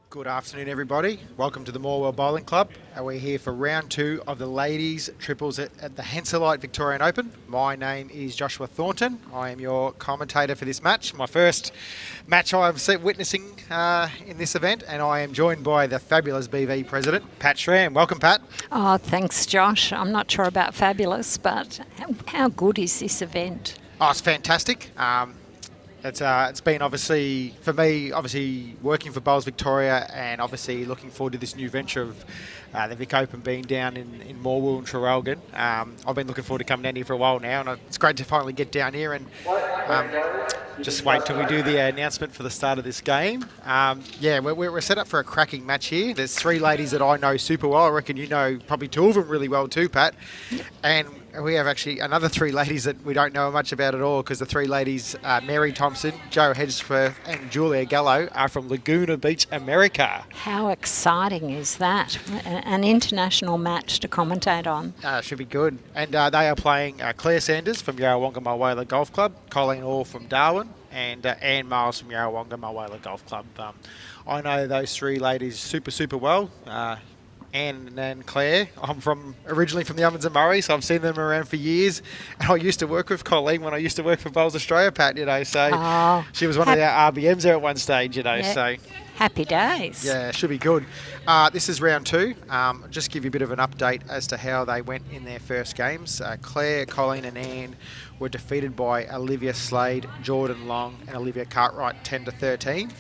Good afternoon, everybody. Welcome to the Morwell Bowling Club. We're here for round 2 of the ladies triples at the Henselite Victorian Open. My name is Joshua Thornton. I am your commentator for this match. My first match I'm witnessing in this event, and I am joined by the fabulous BV president, Pat Schramm. Welcome, Pat. Oh, thanks, Josh. I'm not sure about fabulous, but how good is this event? Oh, it's fantastic. It's been obviously, for me, obviously working for Bowls Victoria and obviously looking forward to this new venture of the Vic Open being down in Morwell and Traralgon. I've been looking forward to coming down here for a while now, and it's great to finally get down here and just wait till we do the announcement for the start of this game. Yeah, we're set up for a cracking match here. There's 3 ladies that I know super well. I reckon you know probably 2 of them really well too, Pat. And we have actually another 3 ladies that we don't know much about at all, because the 3 ladies, Mary Thompson, Jo Hesgespeth and Giulia Gallo, are from Laguna Beach, America. How exciting is that? An international match to commentate on. Should be good. And they are playing Claire Sanders from Yarrawonga Moama Golf Club, Coleen Orr from Darwin, and Anne Miles from Yarrawonga Moama Golf Club. I know those 3 ladies super well. Anne and Claire, I'm originally from the Ovens and Murray, so I've seen them around for years. And I used to work with Coleen when I used to work for Bowls Australia, Pat, so she was one of our RBMs there at one stage, Yeah. so. Happy days. Yeah, should be good. This is round 2. Just give you a bit of an update as to how they went in their first games. Claire, Coleen and Anne were defeated by Olivia Slade, Jordan Long and Olivia Cartwright 10-13.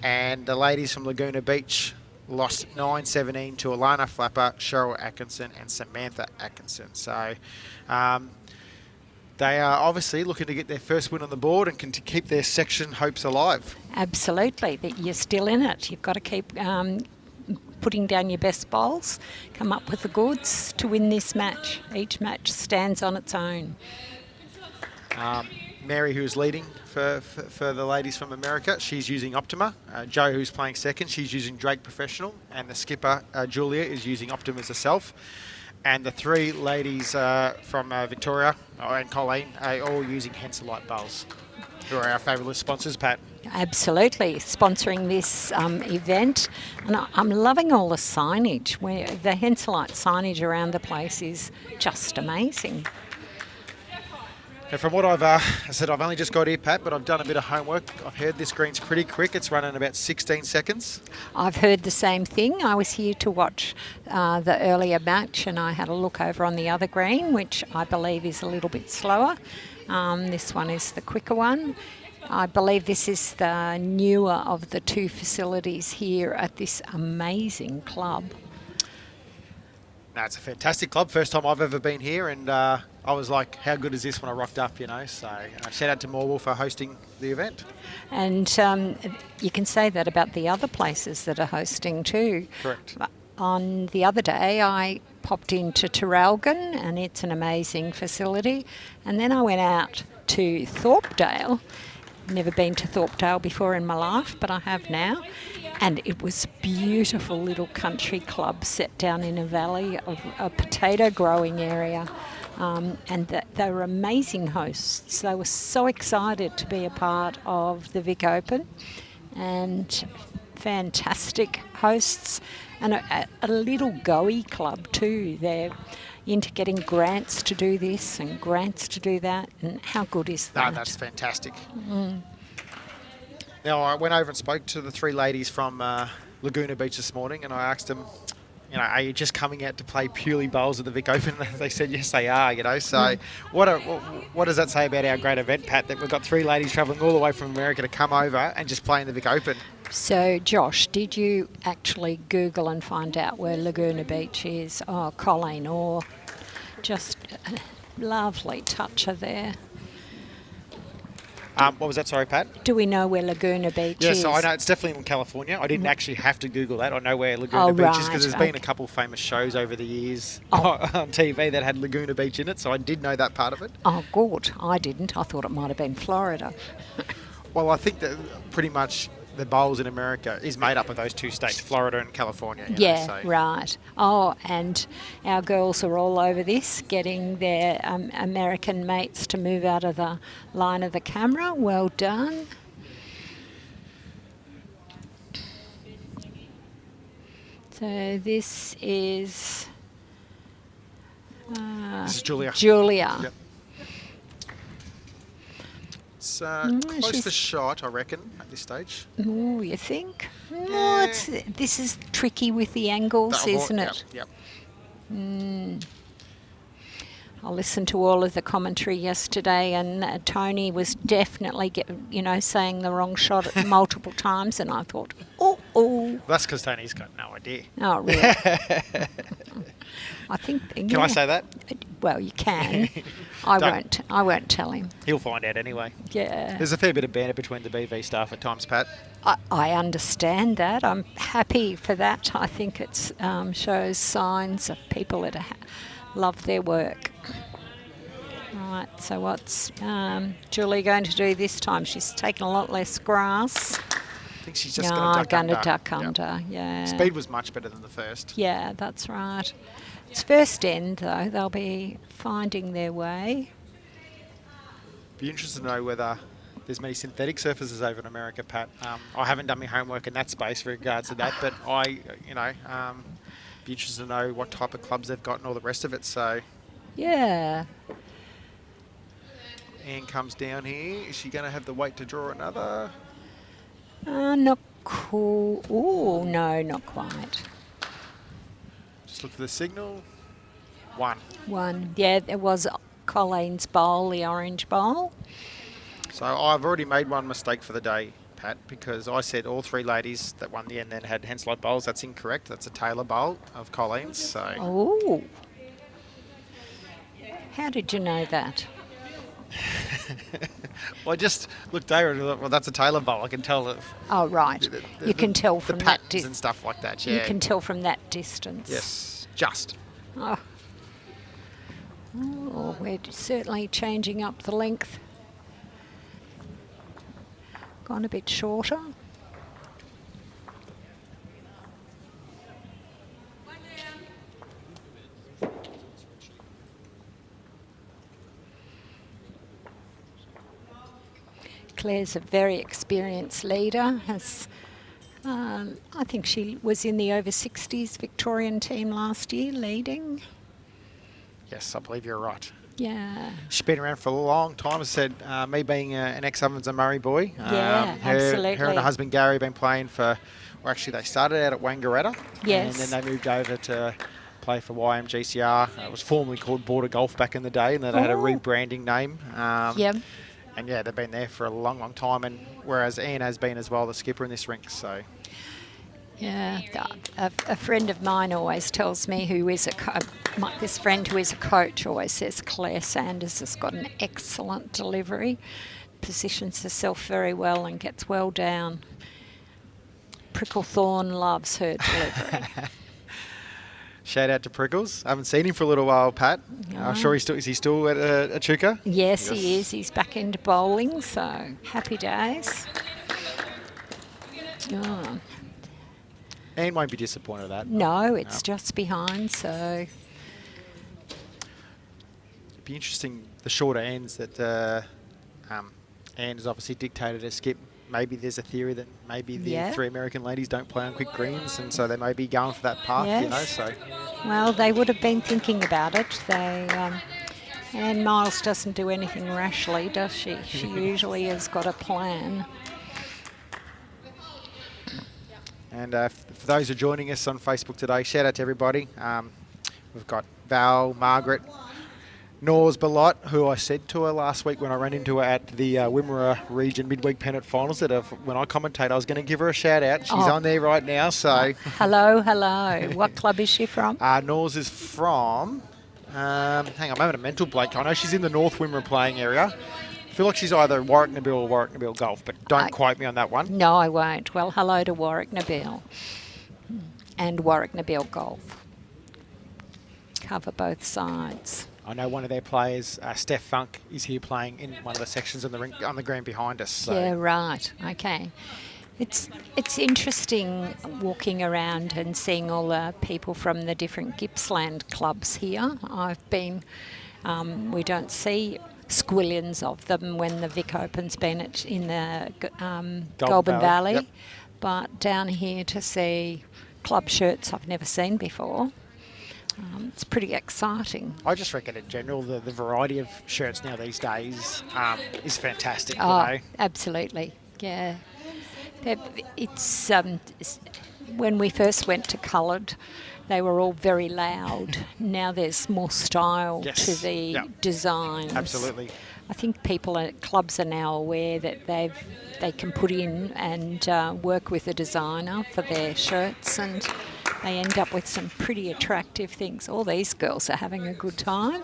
And the ladies from Laguna Beach lost 9-17 to Alana Flapper, Cheryl Atkinson and Samantha Atkinson. So they are obviously looking to get their first win on the board and can keep their section hopes alive. Absolutely. You're still in it. You've got to keep putting down your best bowls, come up with the goods to win this match. Each match stands on its own. Mary, who's leading for the ladies from America, she's using Optima. Jo, who's playing second, she's using Drake Professional. And the skipper, Giulia, is using Optimas herself. And the 3 ladies from Victoria and Coleen are all using Henselite bowls, who are our fabulous sponsors, Pat. Absolutely, sponsoring this event. And I'm loving all the signage. Where the Henselite signage around the place is just amazing. And from what I said, I've only just got here, Pat, but I've done a bit of homework. I've heard this green's pretty quick. It's running about 16 seconds. I've heard the same thing. I was here to watch the earlier match, and I had a look over on the other green, which I believe is a little bit slower. This one is the quicker one. I believe this is the newer of the 2 facilities here at this amazing club. No, it's a fantastic club. First time I've ever been here, and I was like, how good is this when I rocked up, So shout out to Morwell for hosting the event. And you can say that about the other places that are hosting too. Correct. On the other day, I popped into Traralgon, and it's an amazing facility. And then I went out to Thorpedale. Never been to Thorpedale before in my life, but I have now. And it was a beautiful little country club set down in a valley of a potato growing area. And they were amazing hosts. They were so excited to be a part of the Vic Open, and fantastic hosts, and a little go-y club too. They're into getting grants to do this and grants to do that, and how good is that? No, that's fantastic. Now, I went over and spoke to the 3 ladies from Laguna Beach this morning, and I asked them, are you just coming out to play purely bowls at the Vic Open? They said, yes, they are, So what does that say about our great event, Pat, that we've got 3 ladies travelling all the way from America to come over and just play in the Vic Open? So, Josh, did you actually Google and find out where Laguna Beach is? Oh, Coleen Orr, just a lovely toucher there. What was that, sorry, Pat? Do we know where Laguna Beach is? Yeah, so I know it's definitely in California. I didn't actually have to Google that. I know where Laguna Beach is, because there's been a couple of famous shows over the years on TV that had Laguna Beach in it, so I did know that part of it. Oh, good. I didn't. I thought it might have been Florida. Well, I think that pretty much the bowls in America is made up of those 2 states, Florida and California. Right. Oh, and our girls are all over this, getting their American mates to move out of the line of the camera. Well done. So this is This is Giulia. Giulia. Yep. It's close she's- to shot, I reckon, at this stage. Oh, you think? Yeah. No, this is tricky with the angles, isn't it? Yep. I listened to all of the commentary yesterday, and Tony was definitely, saying the wrong shot multiple times, and I thought, oh. That's because Tony's got no idea. Oh, really? I think. Can I say that? Well, you can. I Don't. won't tell him. He'll find out anyway. Yeah. There's a fair bit of banter between the BV staff at times, Pat. I understand that. I'm happy for that. I think it shows signs of people that love their work. Right, so what's Giulia going to do this time? She's taken a lot less grass. I think she's just going to duck under. Yep. Yeah. Speed was much better than the first. Yeah, that's right. It's first end, though. They'll be finding their way. Be interested to know whether there's many synthetic surfaces over in America, Pat. I haven't done my homework in that space with regards to that, but be interested to know what type of clubs they've got and all the rest of it. So Yeah. Anne comes down here. Is she going to have the weight to draw another? Not cool. Oh, no, not quite. Just look for the signal. 1. One. Yeah, there was Colleen's bowl, the orange bowl. So I've already made one mistake for the day, Pat, because I said all 3 ladies that won the end then had Henselite bowls. That's incorrect. That's a Taylor bowl of Colleen's. So Oh. How did you know that? well, I just looked over and thought, well, that's a Taylor bowl. I can tell it. Oh, right. You can tell from the that patterns and stuff like that. Yeah. You can tell from that distance. Yes, just. Oh, we're certainly changing up the length. Gone a bit shorter. Claire's a very experienced leader. I think she was in the over 60s Victorian team last year, leading. Yes, I believe you're right. Yeah. She's been around for a long time. I said, me being an ex-Ovens and Murray boy. Yeah, absolutely. Her and her husband Gary have been playing for, well, actually they started out at Wangaratta. Yes. And then they moved over to play for YMGCR. It was formerly called Border Golf back in the day, and then they had a rebranding name. Yep. And yeah, they've been there for a long, long time. And whereas Ian has been as well the skipper in this rink, so. Yeah, a friend of mine always tells me, this friend who is a coach always says Claire Sanders has got an excellent delivery, positions herself very well and gets well down. Pricklethorne loves her delivery. Shout out to Prickles. I haven't seen him for a little while, Pat. I'm sure is he still at Echuca? Yes, he is. He's back into bowling, so happy days. Oh. Anne won't be disappointed at that. No, it's just behind, so. It'd be interesting, the shorter ends that Anne has obviously dictated a skip. Maybe there's a theory that maybe the 3 American ladies don't play on quick greens, and so they may be going for that path, Yes. So. Well, they would have been thinking about it. Anne Miles doesn't do anything rashly, does she? She usually has got a plan. And for those who are joining us on Facebook today, shout out to everybody. We've got Val, Margaret, Nors Balot, who I said to her last week when I ran into her at the Wimmera Region Midweek Pennant Finals that when I commentate, I was going to give her a shout out. She's on there right now, so. Hello. What club is she from? Nors is from, hang on, I'm having a mental blank. I know she's in the North Wimmera playing area. I feel like she's either Warwick Nabil or Warwick Nabil Golf, but don't quote me on that one. No, I won't. Well, hello to Warwick Nabil and Warwick Nabil Golf. Cover both sides. I know one of their players, Steph Funk, is here playing in one of the sections on the rink, on the green behind us. So. Yeah, right. Okay. It's interesting walking around and seeing all the people from the different Gippsland clubs here. I've been, we don't see squillions of them when the Vic Open's been in the Goulburn Valley. Yep. But down here to see club shirts I've never seen before. It's pretty exciting. I just reckon in general the variety of shirts now these days is fantastic. Oh, absolutely, yeah. When we first went to coloured, they were all very loud. Now there's more style to the designs. Absolutely. I think people at clubs are now aware that they can put in and work with a designer for their shirts, and they end up with some pretty attractive things. All these girls are having a good time.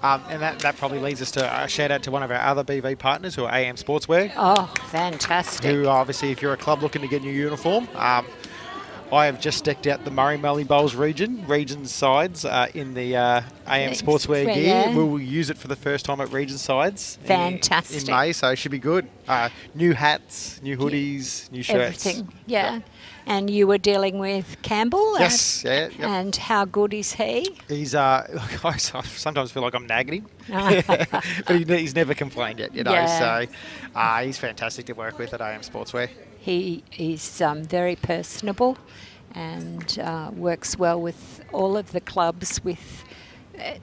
And that probably leads us to a shout out to one of our other BV partners, who are AM Sportswear. Oh, fantastic. Who obviously, if you're a club looking to get a new uniform, I have just decked out the Murray-Mully Bowls region sides in the AM Sportswear gear. Yeah. We will use it for the first time at region sides Fantastic. in May, so it should be good. New hats, new hoodies, new shirts. Everything, yeah. And you were dealing with Campbell? Yes, yeah. Yep. And how good is he? He's, I sometimes feel like I'm nagging him, but he's never complained yet, so he's fantastic to work with at AM Sportswear. He is very personable and works well with all of the clubs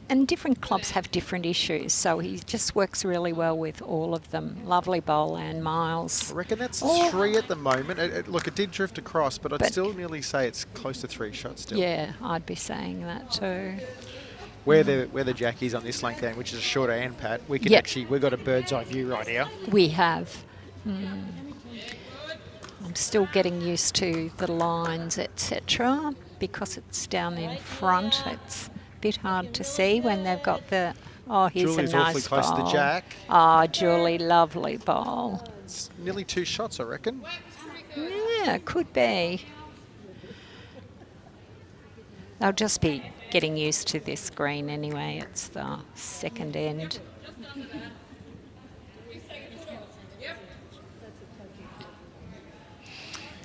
and different clubs have different issues, so he just works really well with all of them. Lovely bowl and Miles. I reckon that's 3 at the moment. Look, it did drift across, but I'd still nearly say it's close to 3 shots still. Yeah, I'd be saying that too. Where the jack is on this length end, which is a shorter end, Pat, we can we've got a bird's eye view right here. We have. I'm still getting used to the lines, etc. Because it's down in front. It's bit hard to see when they've got the... Oh, here's Julie's a nice awfully close bowl. to the jack. Oh, Julie, lovely bowl. It's nearly 2 shots, I reckon. Yeah, could be. They'll just be getting used to this green anyway. It's the second end.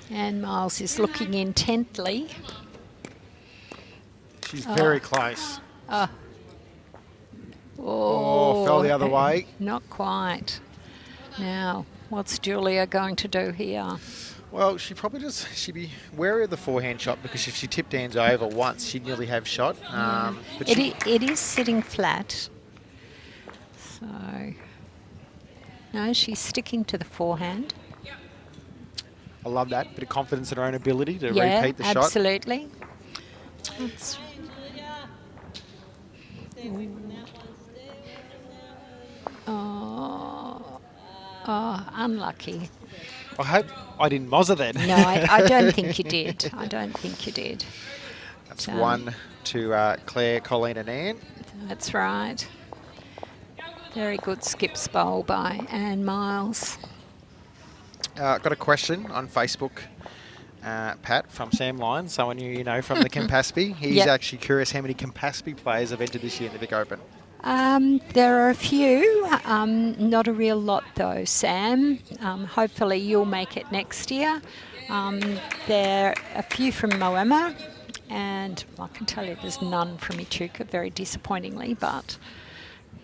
And Miles is looking intently. She's very close. Oh, fell the other way. Not quite. Now, what's Giulia going to do here? Well, she'd be wary of the forehand shot, because if she tipped hands over once, she'd nearly have shot. But it is sitting flat. So, no, she's sticking to the forehand. I love that. Bit of confidence in her own ability to repeat the shot. shot. Absolutely. Unlucky. I hope I didn't mozzer then. No, I don't think you did. I don't think you did. That's 1 to Claire, Coleen and Anne. That's right. Very good skips bowl by Anne Miles. Got a question on Facebook, Pat, from Sam Lyons, someone you know from the Campaspe. He's actually curious how many Campaspe players have entered this year in the Vic Open. There are a few, not a real lot though, Sam. Hopefully you'll make it next year. There are a few from Moama, and I can tell you there's none from Echuca, very disappointingly, but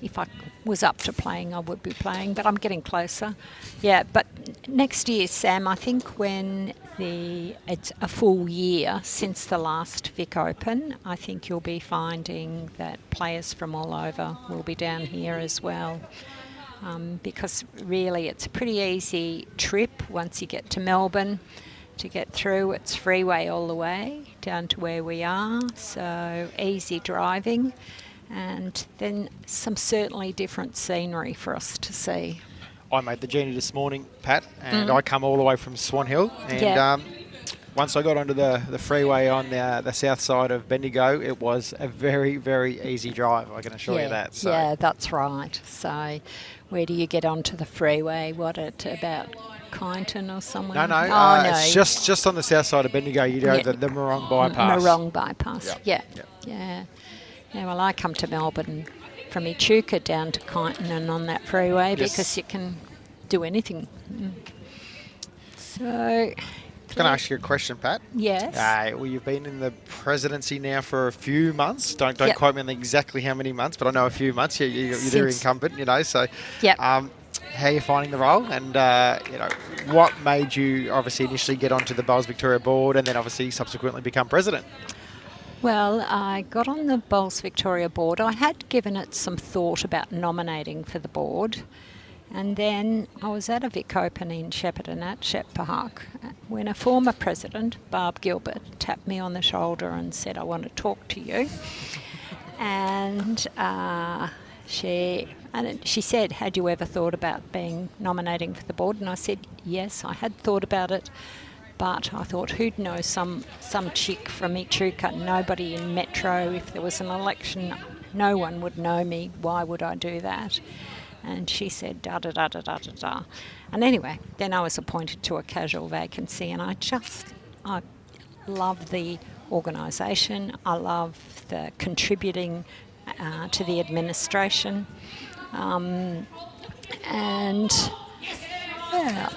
if I was up to playing, I would be playing, but I'm getting closer. Yeah, but next year, Sam, I think when it's a full year since the last Vic Open, I think you'll be finding that players from all over will be down here as well. Because really it's a pretty easy trip once you get to Melbourne to get through. It's freeway all the way down to where we are, so easy driving. And then some certainly different scenery for us to see. I made the journey this morning, Pat, and I come all the way from Swan Hill. And once I got onto the freeway on the south side of Bendigo, it was a very, very easy drive, I can assure you that. So. Yeah, that's right. So where do you get onto the freeway? What, at about Kyneton or somewhere? No. It's just on the south side of Bendigo. You go the Morong bypass. Morong bypass, Yeah. Yeah, well, I come to Melbourne from Echuca down to Kyneton and on that freeway because you can do anything. So... I'm going to ask you a question, Pat. Yes. Well, you've been in the presidency now for a few months. Don't quote me on exactly how many months, but I know a few months. You're the incumbent, so... how you're finding the role, and you know, what made you obviously initially get onto the Bowls Victoria board, and then obviously subsequently become president. Well, I got on the Bowls Victoria board. I had given it some thought about nominating for the board, and then I was at a Vic Open in Shepparton at Shep Park when a former president, Barb Gilbert, tapped me on the shoulder and said, "I want to talk to you." And she said, "Had you ever thought about nominating for the board?" And I said, "Yes, I had thought about it, but I thought, who'd know some chick from Echuca, nobody in Metro. If there was an election, no one would know me. Why would I do that?" And she said, da da da da da da da. And anyway, then I was appointed to a casual vacancy, and I love the organisation. I love the contributing to the administration. And yeah,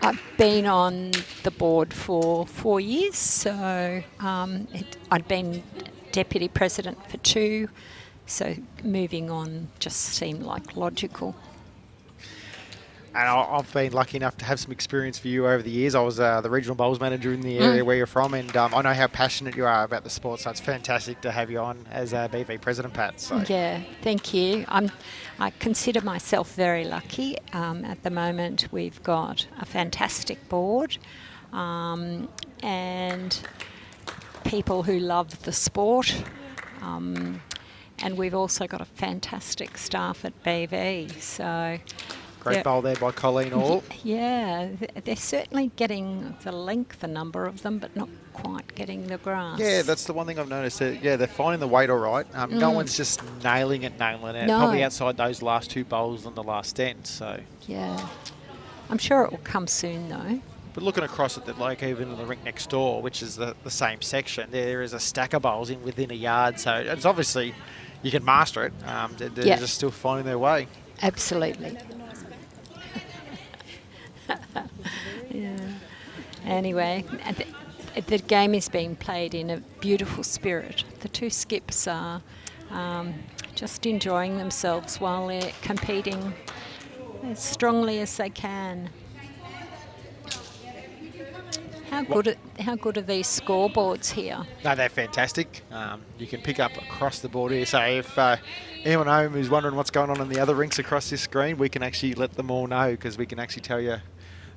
I've been on the board for 4 years, so I'd been deputy president for 2, so moving on just seemed like logical. And I've been lucky enough to have some experience for you over the years. I was the regional bowls manager in the area where you're from, and I know how passionate you are about the sport, so it's fantastic to have you on as BV president, Pat. So. Yeah, thank you. I consider myself very lucky. At the moment, we've got a fantastic board and people who love the sport. And we've also got a fantastic staff at BV, so... Great bowl there by Coleen all. Yeah, they're certainly getting the length, the number of them, but not quite getting the grass. Yeah, that's the one thing I've noticed. They're finding the weight all right. No one's just nailing it. No. Probably outside those last 2 bowls on the last end. So yeah, I'm sure it will come soon though. But looking across at even the rink next door, which is the same section, there is a stack of bowls within a yard. So it's obviously you can master it. They're just still finding their way. Absolutely. Yeah. Anyway, the game is being played in a beautiful spirit. The 2 skips are just enjoying themselves while they're competing as strongly as they can. How good are these scoreboards here? No, they're fantastic. You can pick up across the board here. So if anyone at home is wondering what's going on in the other rinks across this screen, we can actually let them all know, because we can actually tell you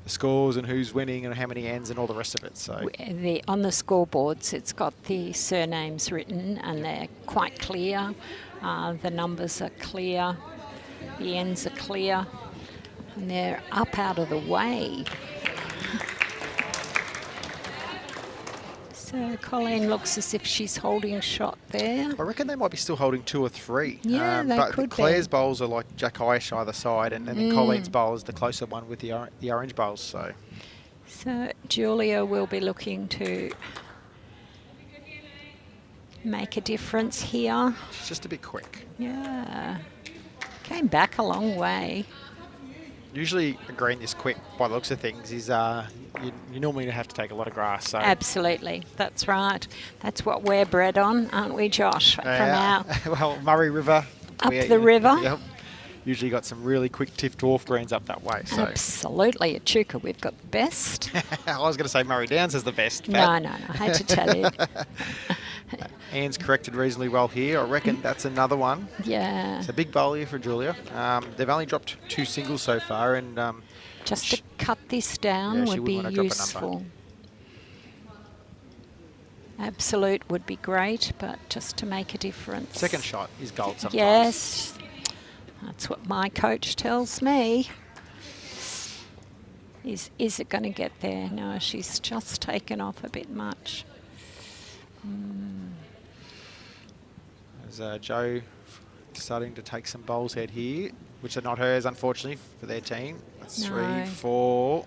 the scores and who's winning and how many ends and all the rest of it. So on the scoreboards, it's got the surnames written and they're quite clear. The numbers are clear. The ends are clear. And they're up out of the way. So Coleen looks as if she's holding shot there. I reckon they might be still holding 2 or 3. Yeah, they but could Claire's be. bowls are like Jack-ish either side, and then Coleen's bowl is the closer one with the orange bowls. So Giulia will be looking to make a difference here. She's just a bit quick. Yeah. Came back a long way. Usually a green this quick, by the looks of things, is you normally have to take a lot of grass. So. Absolutely, that's right. That's what we're bred on, aren't we, Josh? From our well, Murray River. Up the river. Yep. Usually got some really quick tiff dwarf greens up that way. So. Absolutely, at Chuka we've got the best. I was going to say Murray Downs is the best. No, I hate to tell you. Anne's corrected reasonably well here. I reckon that's another one. Yeah. It's a big bowl here for Giulia. They've only dropped 2 singles so far, and just to cut this down would be useful. Absolute would be great, but just to make a difference. Second shot is gold sometimes. Yes, that's what my coach tells me. Is it going to get there? No, she's just taken off a bit much. There's Joe starting to take some bowls head here, which are not hers, unfortunately, for their team. That's 3, 4,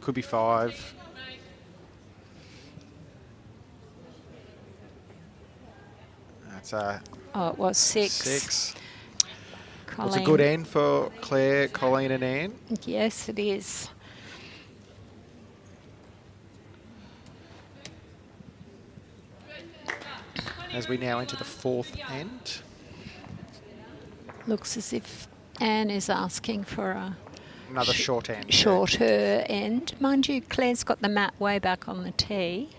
could be 5. That's it was 6. 6. Coleen. It's a good end for Claire, Coleen and Anne. Yes, it is. As we now enter the 4th end. Looks as if Anne is asking for a Another short end. shorter end. Mind you, Claire's got the mat way back on the tee.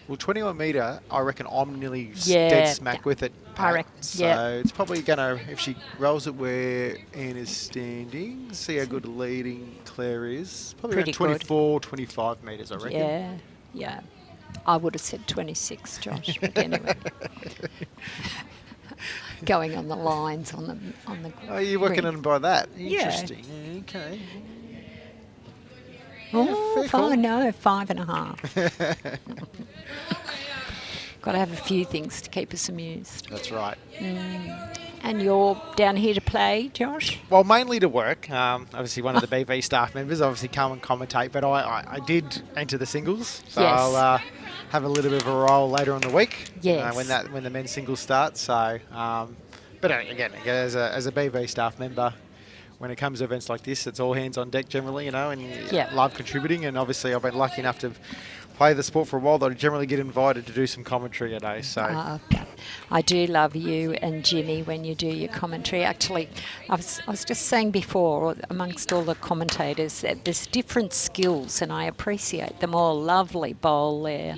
Well, 21 metre, I reckon I'm nearly Yeah. dead smack with it. I reckon, So yeah. it's probably going to, if she rolls it where Anne is standing, see how good leading Claire is. Probably Pretty around good. 24, 25 metres, I reckon. Yeah, yeah. I would have said 26, Josh, but anyway. Going on the lines on the Oh, you're working green. on by that? Yeah. Interesting. Yeah, okay. Oh, fair call. no, 5.5. Got to have a few things to keep us amused. That's right. And you're down here to play, Josh? Well, mainly to work. Obviously, one of the BV staff members obviously come and commentate, but I did enter the singles, so Yes. I'll have a little bit of a role later on the week. Yes. When the men's singles starts. So, but again, as a BV staff member, when it comes to events like this, it's all hands on deck generally, you know, and Yeah. love contributing. And obviously, I've been lucky enough to play the sport for a while that I generally get invited to do some commentary, you know. So. I do love you and Jimmy when you do your commentary. Actually, I was just saying before, amongst all the commentators, that there's different skills, and I appreciate them all. Lovely bowl there.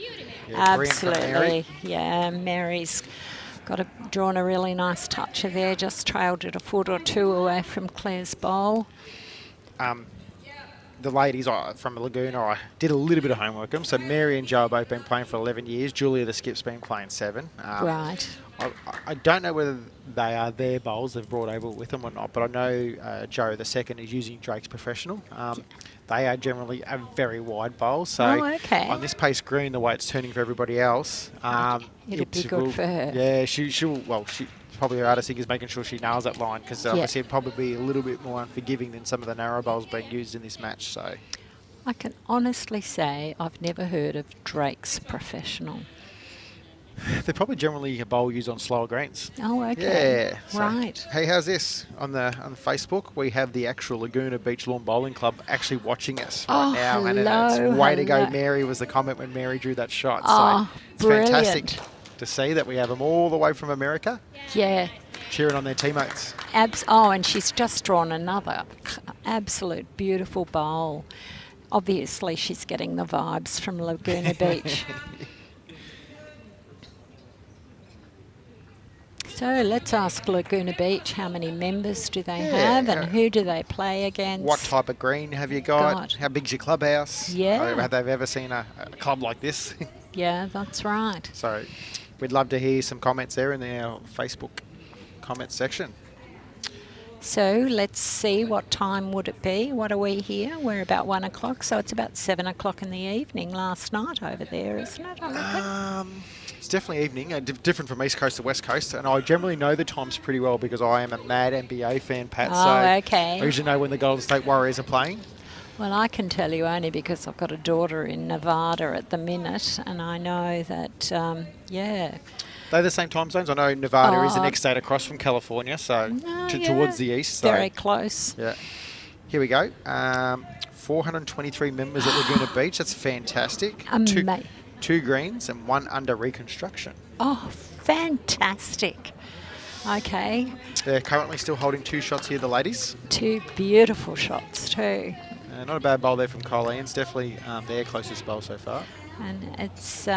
Yeah, brilliant from Mary. Absolutely. Yeah, Mary's drawn a really nice toucher there, just trailed it a foot or two away from Claire's bowl. The ladies from Laguna, I did a little bit of homework on them. So Mary and Joe have both been playing for 11 years. Giulia, the skip's been playing 7. Right. I don't know whether they are their bowls they've brought over with them or not, but I know Joe, the second, is using Drake's Professional. They are generally a very wide bowl. So on this pace green, the way it's turning for everybody else, it'd be good for her. Yeah, she'll probably her hardest thing is making sure she nails that line, because obviously it'd probably be a little bit more unforgiving than some of the narrow bowls being used in this match. So I can honestly say I've never heard of Drake's Professional. they're probably generally a bowl used on slower greens. Oh, okay. Yeah. So, right. hey, how's this? On Facebook, we have the actual Laguna Beach Lawn Bowling Club actually watching us right now. And it's way to go, Mary, was the comment when Mary drew that shot. So it's fantastic to see that we have them all the way from America. Yeah. Cheering on their teammates. And she's just drawn another absolute beautiful bowl. Obviously, she's getting the vibes from Laguna Beach. So let's ask Laguna Beach, how many members do they have and who do they play against? What type of green have you got? How big's your clubhouse? Yeah. Have they ever seen a club like this? Yeah, that's right. So we'd love to hear some comments there in our Facebook comment section. So let's see, what time would it be? What are we here? We're about 1 o'clock, so it's about 7 o'clock in the evening last night over there, isn't it? I reckon. It's definitely evening, different from East Coast to West Coast, and I generally know the times pretty well because I am a mad NBA fan, Pat. I usually know when the Golden State Warriors are playing. Well, I can tell you only because I've got a daughter in Nevada at the minute, and I know that, They're the same time zones. I know Nevada is the next state across from California, so towards the east. So. Very close. Yeah. Here we go. 423 members at Laguna Beach. That's fantastic. Two greens and 1 under reconstruction. Oh, fantastic. Okay. They're currently still holding 2 shots here, the ladies. 2 beautiful shots too. Not a bad bowl there from Coleen. It's definitely their closest bowl so far. And it's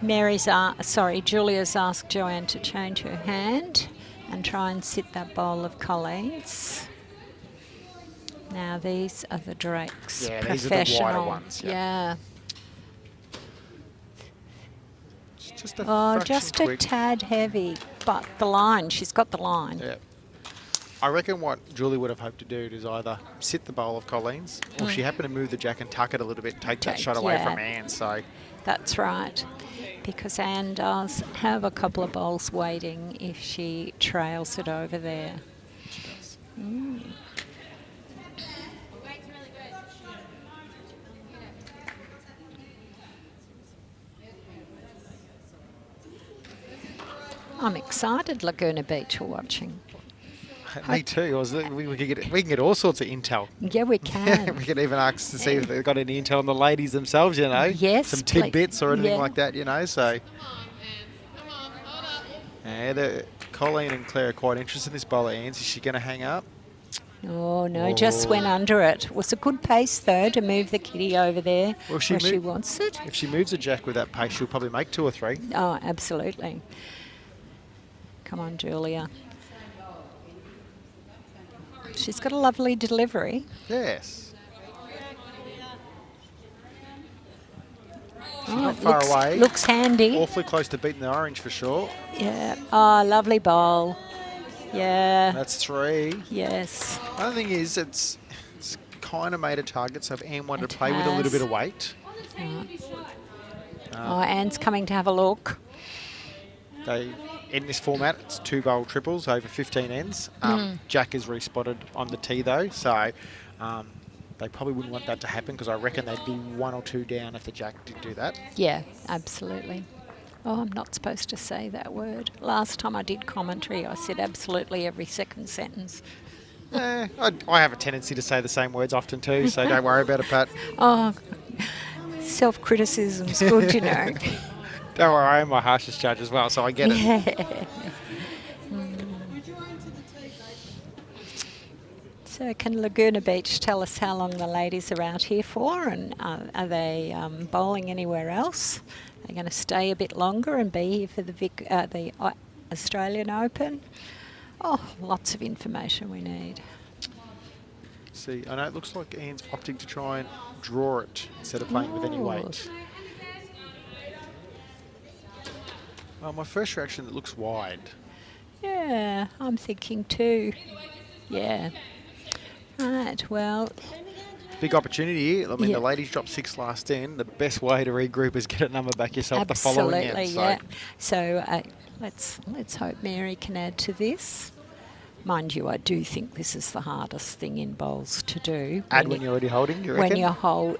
Giulia's asked Joanne to change her hand and try and sit that bowl of Coleen's. Now these are the Drake's Professional. These are the wider ones. Yeah. Just a a tad heavy, but the line, she's got the line. Yeah. I reckon what Giulia would have hoped to do is either sit the bowl of Coleen's or she happened to move the jack and tuck it a little bit, take that shot away from Anne. So that's right, because Anne does have a couple of bowls waiting if she trails it over there. She does. I'm excited, Laguna Beach are watching. Me too. We can get all sorts of intel. Yeah, we can. We can even ask to see if they've got any intel on the ladies themselves, you know. Yes, some tidbits or anything like that, you know. So, Coleen and Claire are quite interested in this bowl of Anne's. Is she going to hang up? Oh, no, just went under it. It was a good pace, though, to move the kitty over there Well, where she wants it. If she moves a jack with that pace, she'll probably make 2 or 3. Oh, absolutely. Come on, Giulia. She's got a lovely delivery. Yes. She's Oh, not far away. Looks handy. Awfully close to beating the orange for sure. Yeah. Oh, lovely bowl. Yeah. That's 3. Yes. The other thing is, it's kind of made a target, so if Anne wanted to It play with a little has. bit of weight. Oh, Anne's coming to have a look. In this format, it's 2 bowl triples over 15 ends. Jack is respotted on the tee though, so they probably wouldn't want that to happen because I reckon they'd be 1 or 2 down if the jack did do that. Yeah, absolutely. Oh, I'm not supposed to say that word. Last time I did commentary, I said absolutely every second sentence. I have a tendency to say the same words often too, so don't worry about it, Pat. Oh, self-criticism's good, you know. Don't worry, I am my harshest judge as well, so I get it. Yeah. So can Laguna Beach tell us how long the ladies are out here for, and are they bowling anywhere else? Are they going to stay a bit longer and be here for the Australian Open? Oh, lots of information we need. See, I know it looks like Anne's opting to try and draw it instead of playing with any weight. Well, my first reaction, it looks wide. Yeah, I'm thinking too. Yeah. Right, well... Big opportunity here. I mean, Yeah. the ladies dropped 6 last end. The best way to regroup is get a number back yourself the following end. Absolutely, yeah. So let's hope Mary can add to this. Mind you, I do think this is the hardest thing in bowls to do. Add when you're already holding, you reckon?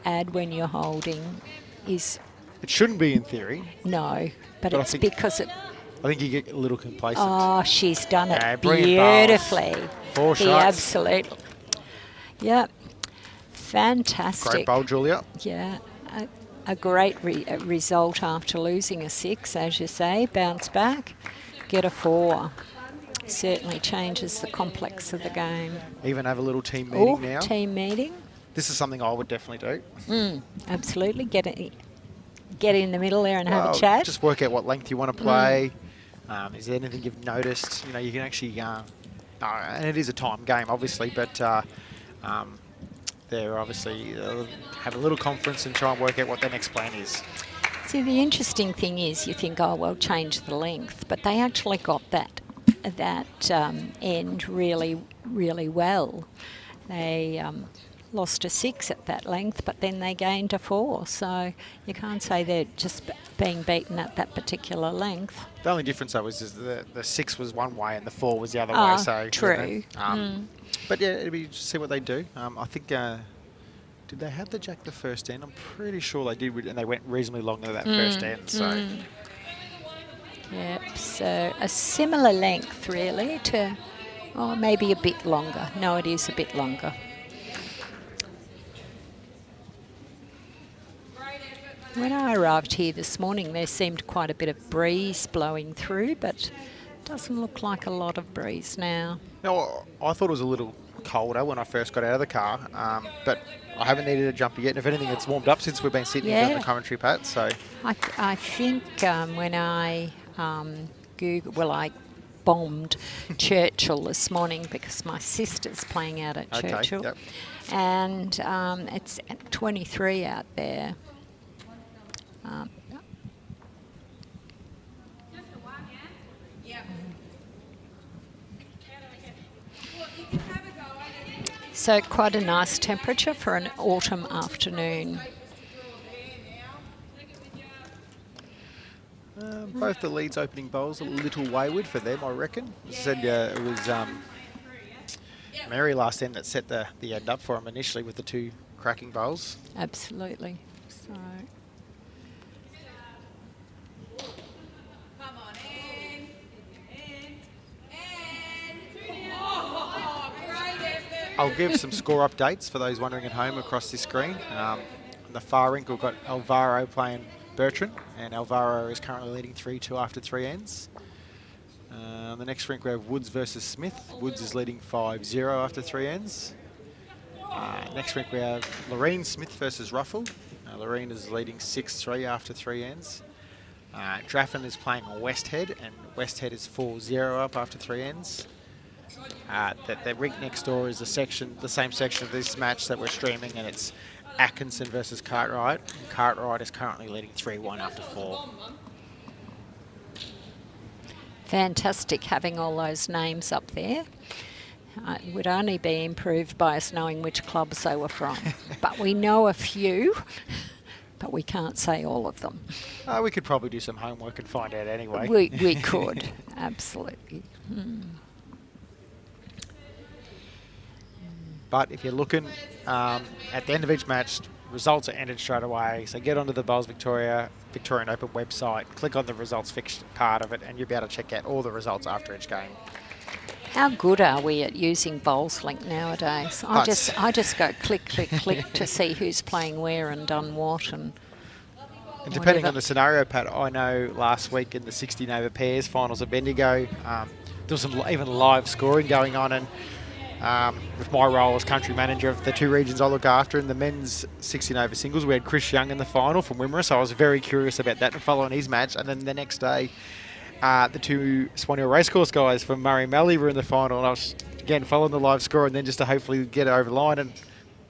Add when you're holding is... It shouldn't be in theory. No, but I it's think- because it... I think you get a little complacent. Oh, she's done Yeah, it brilliant bowls. beautifully. 4 The shots. absolute... Yep. Fantastic. Great bowl, Giulia. Yeah, a great result after losing a 6, as you say. Bounce back, get a 4. Certainly changes the complex of the game. Even have a little team meeting now. Team meeting. This is something I would definitely do. Absolutely. Get in the middle there and have a chat. Just work out what length you want to play. Is there anything you've noticed? You know, you can actually... and it is a time game, obviously, but... they're obviously have a little conference and try and work out what their next plan is. See, the interesting thing is you think, oh, well, change the length, but they actually got that end really, really well. They lost a 6 at that length, but then they gained a 4. So you can't say they're just being beaten at that particular length. The only difference, though, is the 6 was one way and the 4 was the other way. So true. But yeah, it'll be just see what they do. I think did they have the jack the first end? I'm pretty sure they did, and they went reasonably long to that first end. So Yep. So a similar length, really, to maybe a bit longer. No, it is a bit longer. When I arrived here this morning, there seemed quite a bit of breeze blowing through, but doesn't look like a lot of breeze now. no, I thought it was a little colder when I first got out of the car, but I haven't needed a jumper yet. And if anything, it's warmed up since we've been sitting here doing the commentary, Pat. So I think when I I bombed Churchill this morning because my sister's playing out at Churchill, yep. and it's 23 out there. So quite a nice temperature for an autumn afternoon. both the Leeds opening bowls a little wayward for them, I reckon. As I said, it was Mary last end that set the end up for them initially with the 2 cracking bowls. Absolutely. So. I'll give some score updates for those wondering at home across this screen. On the far rink, we've got Alvaro playing Bertrand, and Alvaro is currently leading 3-2 after 3 ends. On the next rink, we have Woods versus Smith. Woods is leading 5-0 after 3 ends. Next rink, we have Loreen Smith versus Ruffle. Loreen is leading 6-3 after 3 ends. Draffin is playing Westhead, and Westhead is 4-0 up after 3 ends. The rink next door is the same section of this match that we're streaming, and it's Atkinson versus Cartwright. And Cartwright is currently leading 3-1 after 4. Fantastic having all those names up there. It would only be improved by us knowing which clubs they were from. But we know a few, but we can't say all of them. We could probably do some homework and find out anyway. We could, absolutely. But if you're looking at the end of each match, results are entered straight away. So get onto the Bowls Victorian Open website, click on the results fixed part of it, and you'll be able to check out all the results after each game. How good are we at using Bowls Link nowadays? I just go click, click, click to see who's playing where and done what. And depending on the scenario, Pat, I know last week in the 16 over pairs finals at Bendigo, there was some even live scoring going on, and with my role as country manager of the 2 regions I look after in the men's 16 over singles, we had Chris Young in the final from Wimmera, so I was very curious about that and following his match. And then the next day, the 2 Swan Hill Racecourse guys from Murray Mallee were in the final, and I was again following the live score and then just to hopefully get it over the line, and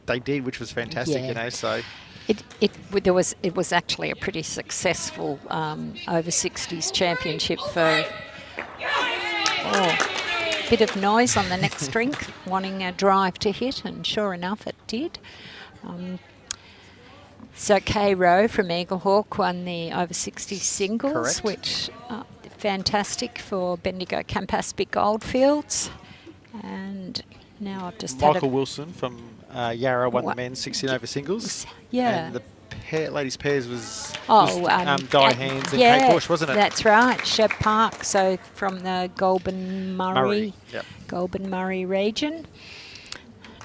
they did, which was fantastic, you know. So it was actually a pretty successful over 60s championship for. Bit of noise on the next rink, wanting a drive to hit, and sure enough it did. So Kay Rowe from Eaglehawk won the over 60 singles. Correct. Which fantastic for Bendigo Campaspe Goldfields. And now I've just Michael Wilson from Yarra won the men's 16 over singles. Yeah. And the ladies pairs was Di Hands and Kate Bush, wasn't it? That's right, Sheb Park. So from the Goulburn Murray region.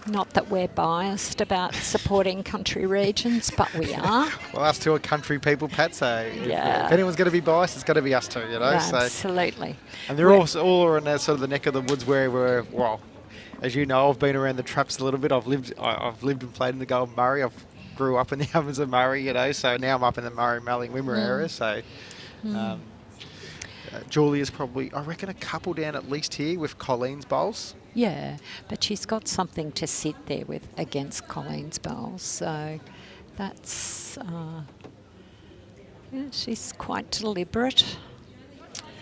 Not that we're biased about supporting country regions, but we are. Well, us two are country people, Pat, so if anyone's going to be biased, it's got to be us two, you know. Absolutely. So, and they're all in sort of the neck of the woods where we're, well, as you know, I've been around the traps a little bit. I've lived and played in the Goulburn Murray. I've grew up in the Ovens of Murray, you know, so now I'm up in the Murray, Malling, Wimmera area, so Giulia's probably, I reckon, a couple down at least here with Colleen's bowls. Yeah, but she's got something to sit there with against Colleen's bowls, so that's, she's quite deliberate.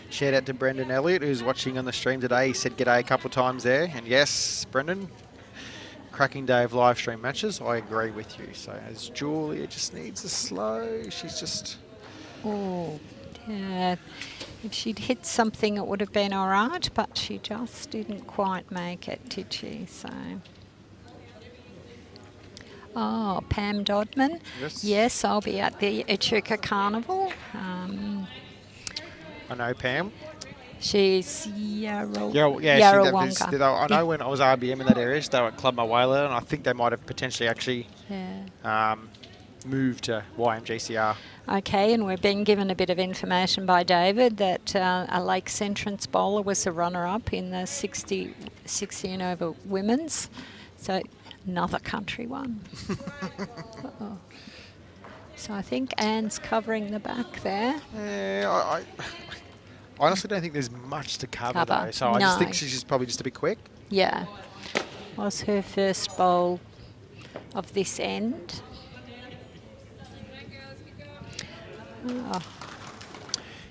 Shout out to Brendan Elliott, who's watching on the stream today. He said g'day a couple of times there, and yes, Brendan, cracking day of live stream matches. I agree with you. So as Giulia just needs a slow, she's just... Oh, yeah. If she'd hit something, it would have been all right, but she just didn't quite make it, did she? So... Oh, Pam Dodman. Yes, I'll be at the Echuca Carnival. I know Pam. She's Yarrawonga. I know when I was RBM in that area, they were at Club Morwell, and I think they might have potentially actually moved to YMGCR. Okay, and we're being given a bit of information by David that a Lakes entrance bowler was a runner-up in the 16 over women's. So another country one. So I think Anne's covering the back there. Yeah, I honestly don't think there's much to cover. Though, so I just think she's just probably just a bit quick. Yeah. Was her first bowl of this end. Oh.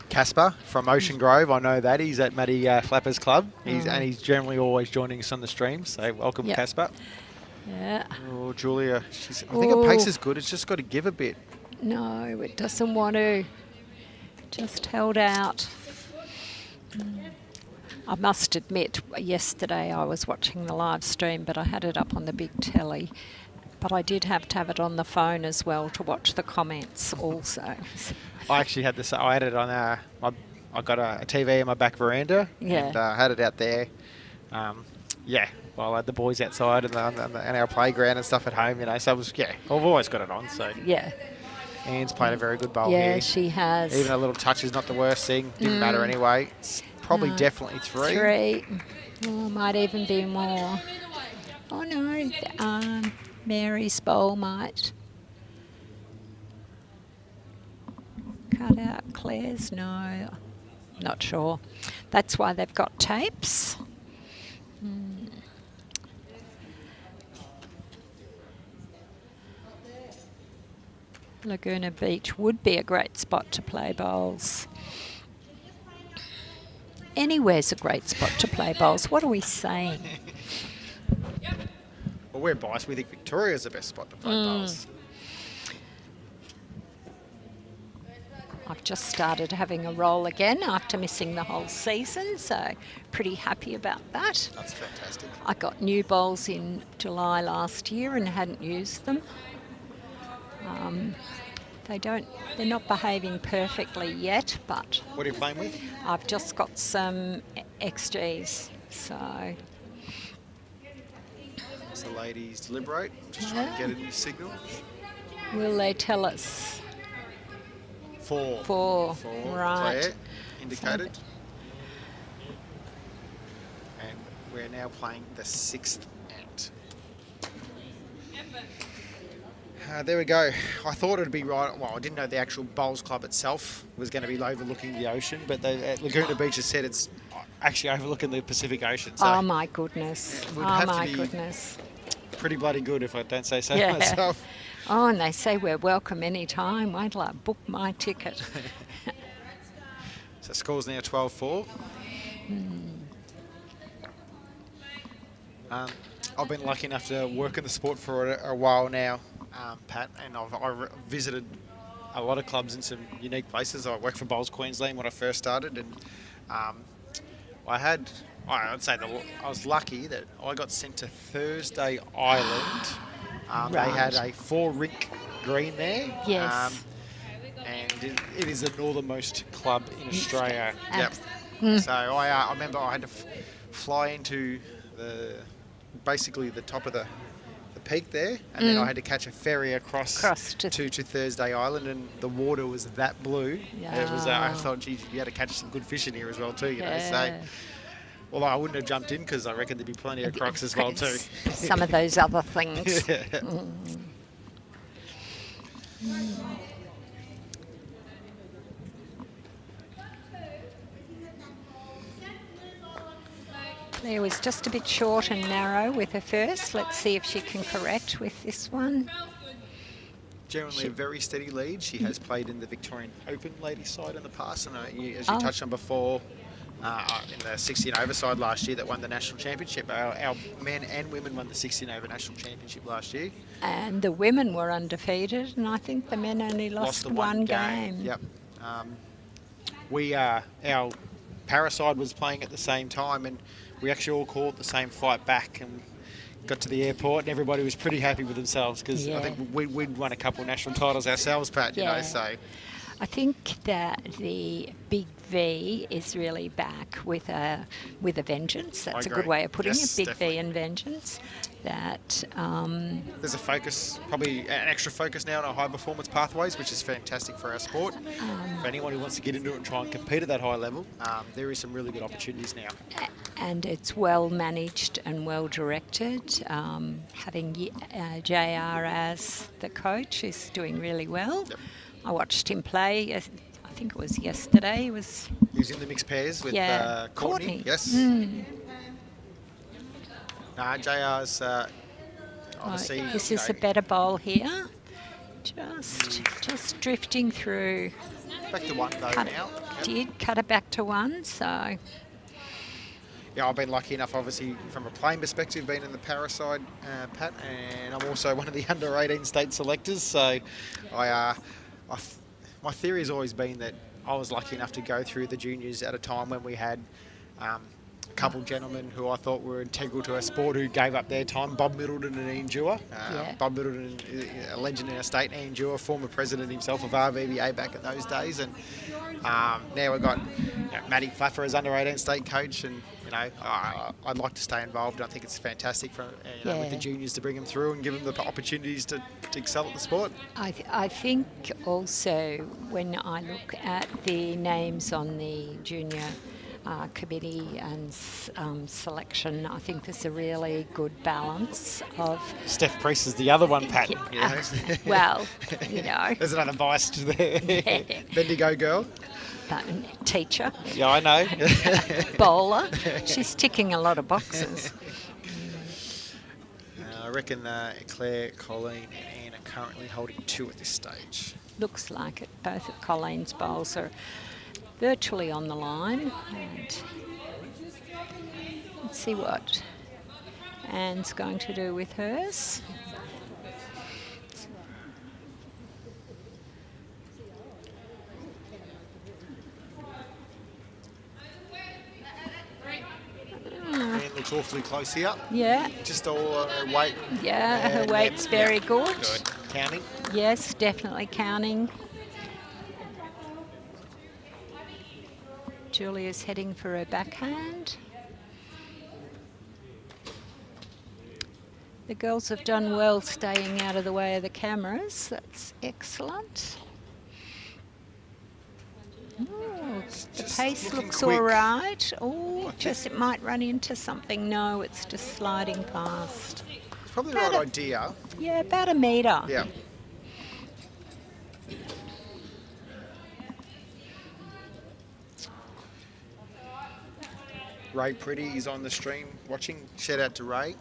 Casper from Ocean Grove, I know that. He's at Matty Flapper's Club. And he's generally always joining us on the stream, so welcome, Casper. Yeah. Oh, Giulia. I think her pace is good. It's just got to give a bit. No, it doesn't want to. Just held out. I must admit, yesterday I was watching the live stream, but I had it up on the big telly. But I did have to have it on the phone as well to watch the comments also. I actually had this. I had it on I got a TV in my back veranda and had it out there. While I had the boys outside and our playground and stuff at home, you know. So it was, I've always got it on. So Anne's played a very good bowl here. Yeah, she has. Even a little touch is not the worst thing. Didn't matter anyway. probably definitely 3. 3. Oh, might even be more. Oh no, Mary's bowl might cut out Claire's. No, not sure. That's why they've got tapes. Laguna Beach would be a great spot to play bowls. Anywhere's a great spot to play bowls. What are we saying? Well, we're biased. We think Victoria's the best spot to play bowls. I've just started having a roll again after missing the whole season, so pretty happy about that. That's fantastic. I got new bowls in July last year and hadn't used them. They're not behaving perfectly yet, but... What are you playing with? I've just got some XGs, so... As the ladies deliberate, just trying to get a new signal. Will they tell us? 4. 4, right. Claire indicated. And we're now playing the 6th ant. There we go. I thought it'd be right. Well, I didn't know the actual bowls club itself was going to be overlooking the ocean, but Laguna Beach has said it's actually overlooking the Pacific Ocean. So oh my goodness! Would Oh have to my be goodness! pretty bloody good if I don't say so Yeah. myself. Oh, and they say we're welcome any time. Wait till I book my ticket. So score's now 12-4. I've been lucky enough to work in the sport for a while now, Pat, and I've visited a lot of clubs in some unique places. I worked for Bowls Queensland when I first started, and I'd say that I was lucky that I got sent to Thursday Island. They had a 4-rink green there. Yes. And it is the northernmost club in Australia. Yep. So I remember I had to fly into basically the top of the peak there, and then I had to catch a ferry across to Thursday Island, and the water was that blue. Yeah. It was. I thought, geez, you had to catch some good fish in here as well too. You know, so. Although I wouldn't have jumped in because I reckon there'd be plenty of crocs as well too. Some of those other things. Yeah. Claire was just a bit short and narrow with her first. Let's see if she can correct with this one. Generally a very steady lead. She has played in the Victorian Open ladies side in the past, and as you touched on before, in the 16 over side last year that won the national championship. Our men and women won the 16 over national championship last year. And the women were undefeated, and I think the men only lost one game. Yep. Our Paraside was playing at the same time, and we actually all called the same fight back, and got to the airport and everybody was pretty happy with themselves because I think we'd won a couple of national titles ourselves, Pat, you know, so... I think that the Big V is really back with a vengeance. That's a good way of putting it. Big V and vengeance. That there's a focus, probably an extra focus now on our high performance pathways, which is fantastic for our sport. For anyone who wants to get into it and try and compete at that high level, there is some really good opportunities now. And it's well managed and well directed. Having JR as the coach is doing really well. Yep. I watched him play. I think it was yesterday. He was in the mixed pairs with Courtney. Yes. JR's obviously. This is a better bowl here. Just drifting through. Back to 1 though now. Did cut it back to 1. So. Yeah, I've been lucky enough, obviously, from a playing perspective, being in the Paraside, Pat, and I'm also one of the under-18 state selectors. So, my theory has always been that I was lucky enough to go through the juniors at a time when we had a couple of gentlemen who I thought were integral to our sport who gave up their time, Bob Middleton and Ian Giulia. Bob Middleton, a legend in our state, Ian Giulia, former president himself of RVBA back in those days. And now we've got Matty Flaffer as under-18 state coach, and I'd like to stay involved. I think it's fantastic for with the juniors to bring them through and give them the opportunities to excel at the sport. I think also when I look at the names on the junior committee and selection, I think there's a really good balance of... Steph Priest is the other one, Pat. Yeah, well, you know. There's another bias there. Bendigo girl. Teacher. Yeah, I know. Bowler. She's ticking a lot of boxes. I reckon Claire, Coleen and Anne are currently holding 2 at this stage. Looks like it. Both of Colleen's bowls are virtually on the line. And let's see what Anne's going to do with hers. Anne looks awfully close here. Yeah. Just all her weight. Yeah, her weight's very good. Good. Counting? Yes, definitely counting. Giulia's heading for her backhand. The girls have done well staying out of the way of the cameras. That's excellent. Oh, the pace looks all right. Oh, just it might run into something. No, it's just sliding past. It's probably the right idea. Yeah, about a metre. Yeah. Ray Pretty is on the stream watching. Shout out to Ray.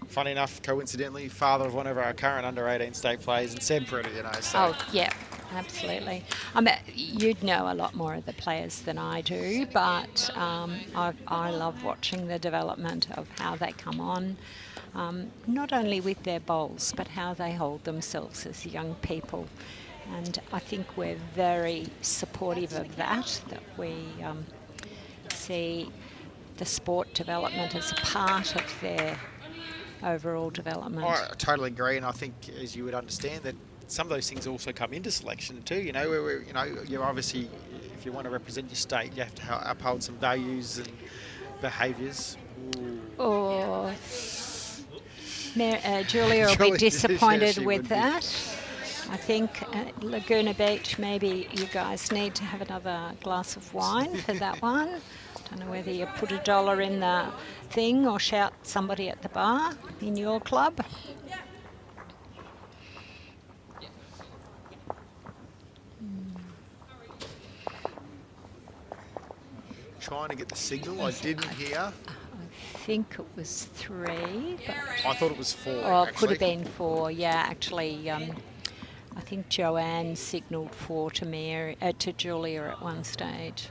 Funny enough, coincidentally, father of one of our current under-18 state players, and Seb Pretty, you know. So. Oh, yeah, absolutely. I mean, you'd know a lot more of the players than I do, but I love watching the development of how they come on, not only with their bowls, but how they hold themselves as young people. And I think we're very supportive of that we see the sport development as a part of their overall development. I totally agree, and I think, as you would understand, that some of those things also come into selection too. You know, where you know, you're obviously, if you want to represent your state, you have to uphold some values and behaviours. Oh, Giulia will be disappointed with that. I think at Laguna Beach, maybe you guys need to have another glass of wine for that one. Don't know whether you put $1 in the thing or shout somebody at the bar in your club. Trying to get the signal, I didn't hear. I think it was 3. But I thought it was 4. Oh, it actually. could have been 4. Yeah, actually, I think Joanne signalled 4 to Giulia at one stage.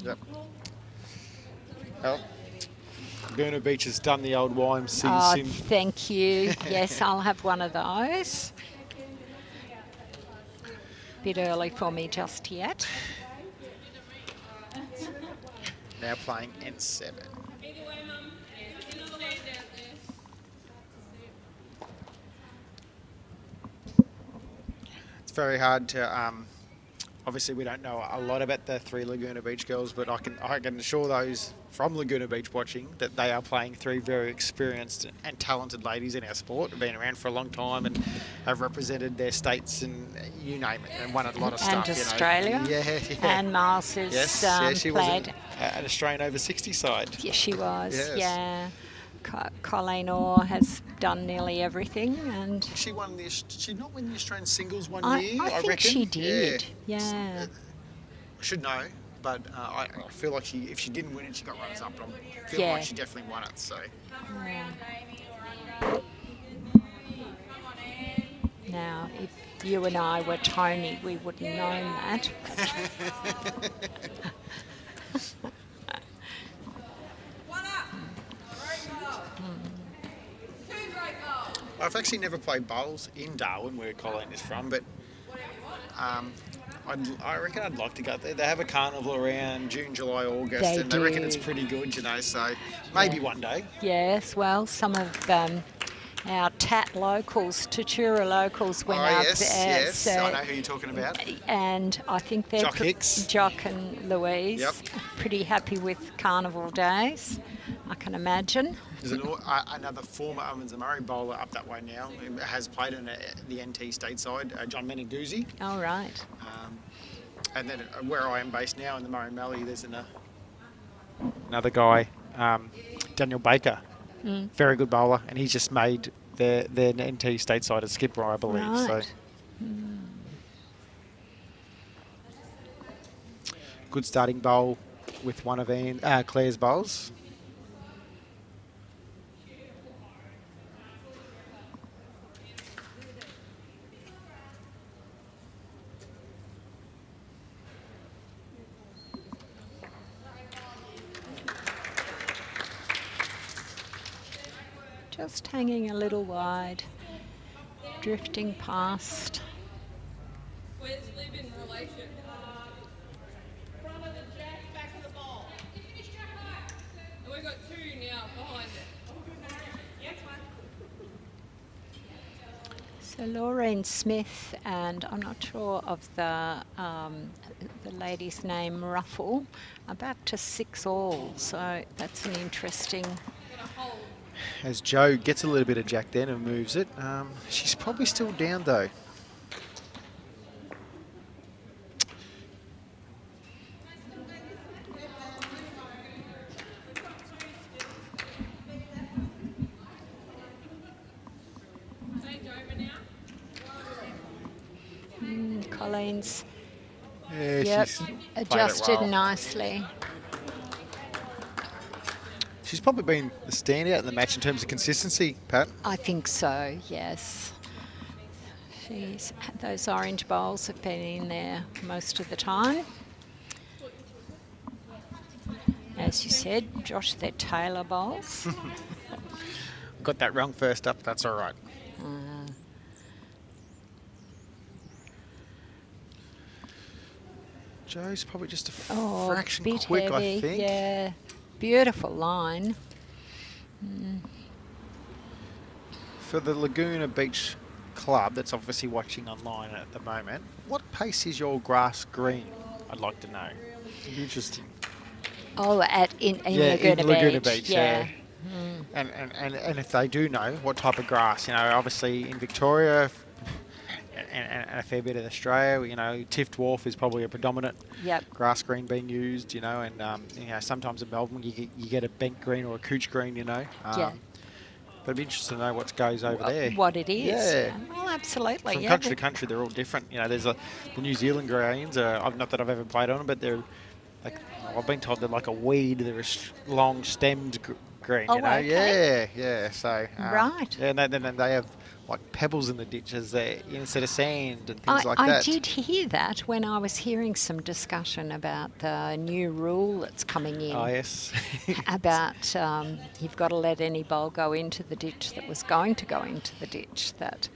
Yep. Well, Laguna Beach has done the old YMCA Oh, sim. thank you. Yes, I'll have one of those. Bit early for me just yet. Now playing N7. It's very hard to obviously we don't know a lot about the 3 Laguna Beach girls, but I can assure those from Laguna Beach watching that they are playing 3 very experienced and talented ladies in our sport. Have been around for a long time and have represented their states and you name it, and won a lot of stuff. And Australia. You know. Yeah. And Miles is she played. was an Australian over 60 side. Yeah, she was. Yes. Yeah. Coleen Orr has done nearly everything, and She won the. Did she not win the Australian singles one I year? think reckon she did. Yeah. Yeah. I should know, but I feel like if she didn't win it, she got runners up. But I feel Yeah. like she definitely won it. So Yeah. Now, if you and I were Tony, we wouldn't know that. I've actually never played bowls in Darwin, where Coleen is from, but I reckon I'd like to go there. They have a carnival around June, July, August, They and they reckon do. it's pretty good, you know. So maybe one day. Yes, well, some of our TAT locals, Tatura locals went up yes, there. yes. So, I know who you're talking about. and I think they're Jock Hicks. Jock and Louise, Yep. pretty happy with carnival days. I can imagine. There's another former Owens and Murray bowler up that way now. Who has played in the NT stateside, John Meninguzzi. All right. And then where I am based now in the Murray Mallee, there's another guy, Daniel Baker, very good bowler, and he's just made their NT stateside as skipper, I believe. Right. So. Good starting bowl with one of Claire's bowls. Just hanging a little wide, drifting past. Where's Liv in relation? Front of the jack, back of the ball. And we've got 2 now behind it. So Laureen Smith and I'm not sure of the lady's name, Ruffle, are back to 6-all. So that's an interesting. As Jo gets a little bit of jack then and moves it. She's probably still down though. Colleen's She's adjusted well. nicely. She's probably been the standout in the match in terms of consistency, Pat. I think so, yes. Those orange bowls have been in there most of the time. As you said, Josh, they're Taylor bowls. Got that wrong first up, that's all right. Joe's probably just a fraction bit quick, heavy, I think. Yeah, beautiful line. For the Laguna Beach Club that's obviously watching online at the moment, what pace is your grass green? I'd like to know. It'd be interesting. Oh, in in Laguna Beach, yeah. And if they do know what type of grass, obviously in Victoria and a fair bit in Australia, Tift Wharf is probably a predominant grass green being used, and sometimes in Melbourne you get a bent green or a couch green, But it'd be interesting to know what goes over there. What it is. Yeah. Well, absolutely. From country to country, they're all different. There's the New Zealand greens. Not that I've ever played on them, but they're like, I've been told they're like a weed. They're a long stemmed green. Okay. Yeah. So right. Yeah, and then they have like pebbles in the ditches there instead of sand and things like that. I did hear that when I was hearing some discussion about the new rule that's coming in. Oh, yes. About you've got to let any bowl go into the ditch that was going to go into the ditch. That,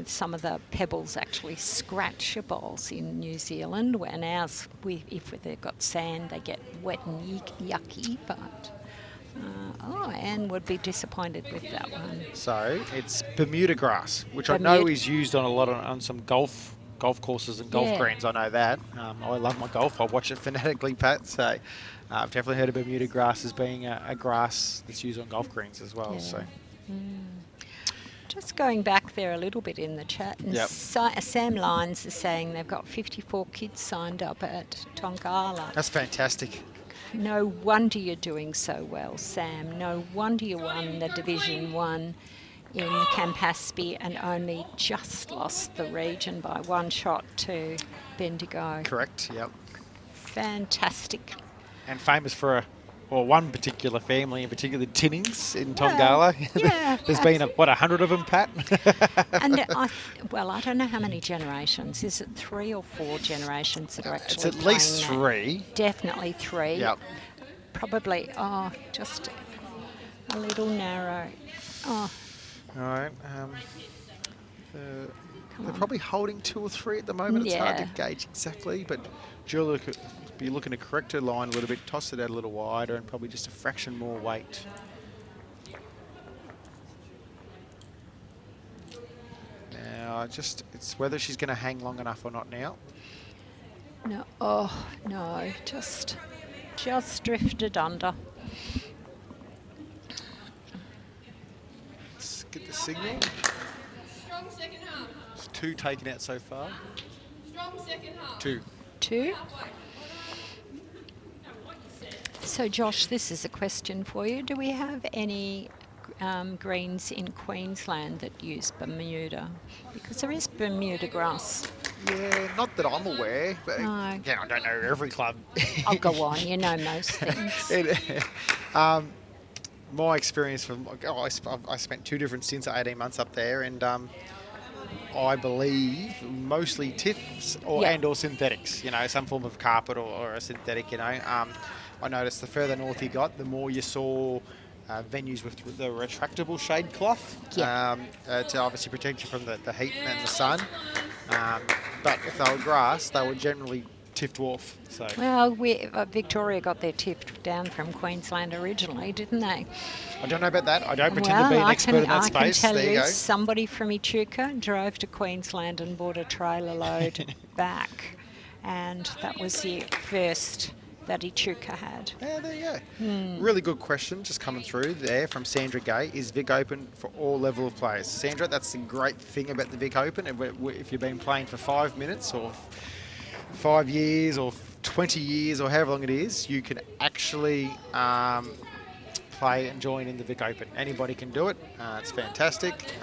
some of the pebbles actually scratch your bowls in New Zealand. When ours, if they've got sand, they get wet and yucky. But Anne would be disappointed with that one. So it's Bermuda grass, which I know is used on some golf courses and golf greens. I know that. I love my golf. I watch it fanatically, Pat. So I've definitely heard of Bermuda grass as being a grass that's used on golf greens as well. Yeah. So. Just going back there a little bit in the chat, and Sam Lyons is saying they've got 54 kids signed up at Tongala. That's fantastic. No wonder you're doing so well, Sam. No wonder you won the Division 1 in Campaspe and only just lost the region by 1 shot to Bendigo. Correct, yep. Fantastic. And famous for one particular family, in particular Tinnings in Tongala. Yeah. There's been, 100 of them, Pat? And I don't know how many generations. Is it 3 or 4 generations that are actually It's at least 3. Definitely 3. Yep. Probably, just a little narrow. Oh. All right. They're probably holding 2 or 3 at the moment. It's hard to gauge exactly, but Giulia could be looking to correct her line a little bit, toss it out a little wider, and probably just a fraction more weight. Now, it's whether she's going to hang long enough or not now. No, just drifted under. signal. Strong second half. There's 2 taken out so far. Strong second half. 2. 2. Halfway. So, Josh, this is a question for you. Do we have any greens in Queensland that use Bermuda? Because there is Bermuda grass. Yeah, not that I'm aware, but No. again, I don't know every club. I'll go on, you know most things. My experience from, I spent 2 different stints at 18 months up there, and I believe mostly TIFs and or synthetics, you know, some form of carpet or a synthetic, you know. I noticed the further north you got, the more you saw venues with the retractable shade cloth to obviously protect you from the heat and the sun. But if they were grass, they were generally TIF dwarf. So. Well, Victoria got their TIF down from Queensland originally, didn't they? I don't know about that. I don't pretend to be an expert in that space. I can tell there you go. Somebody from Echuca drove to Queensland and bought a trailer load back, and that was the first that Echuca had. Yeah, there you go. Really good question just coming through there from Sandra Gay. Is Vic open for all level of players? Sandra, that's the great thing about the Vic Open. If you've been playing for 5 minutes or 5 years or 20 years or however long it is, you can actually play and join in the Vic Open. Anybody can do it. It's fantastic.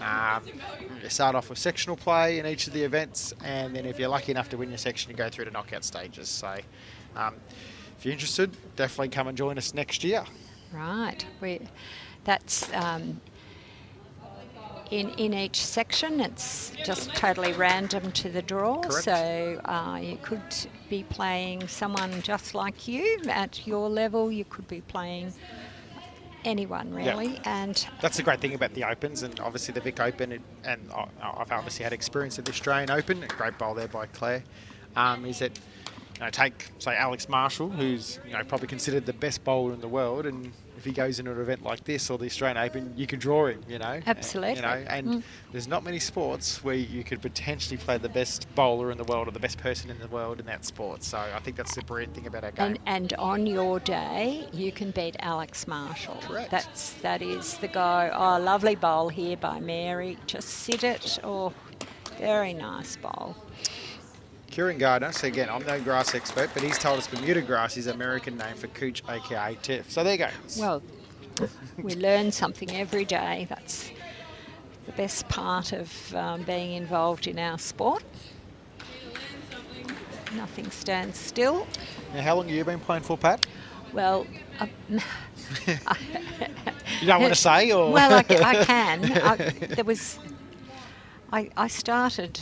You start off with sectional play in each of the events, and then if you're lucky enough to win your section, you go through to knockout stages. So if you're interested, definitely come and join us next year. Right. That's in each section. It's just totally random to the draw. Correct. So you could be playing someone just like you at your level. You could be playing anyone really. And that's the great thing about the Opens, and obviously the Vic Open, and I've obviously had experience at the Australian Open. A great bowl there by Claire. Is that, you know, take say Alex Marshall, who's, you know, probably considered the best bowler in the world, and if he goes into an event like this or the Australian Open, you could draw him, you know. Absolutely. You know, and there's not many sports where you could potentially play the best bowler in the world or the best person in the world in that sport. So I think that's the brilliant thing about our game. And on your day, you can beat Alex Marshall. Correct. That is the go. Oh, lovely bowl here by Mary. Just sit it. Oh, very nice bowl. Kieran Gardner, so again, I'm no grass expert, but he's told us Bermuda grass is American name for cooch, aka TIF. So there you go. Well, we learn something every day. That's the best part of being involved in our sport. Nothing stands still. Now, how long have you been playing for, Pat? Well, You don't want to say, or? well, I can. I started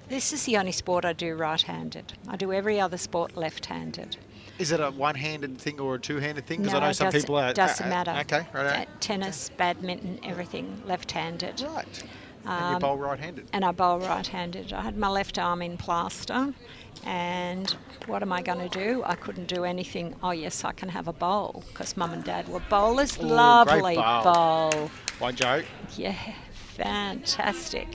this is the only sport I do right-handed. I do every other sport left-handed. Is it a one-handed thing or a two-handed thing? Because No, I know some people are... doesn't matter. Okay, right. Tennis, badminton, everything left-handed. Right. And you bowl right-handed. And I bowl right-handed. I had my left arm in plaster, and what am I going to do? I couldn't do anything. Oh, yes, I can have a bowl, because Mum and Dad were bowlers. Ooh, Lovely great bowl. One joke. Yeah, fantastic.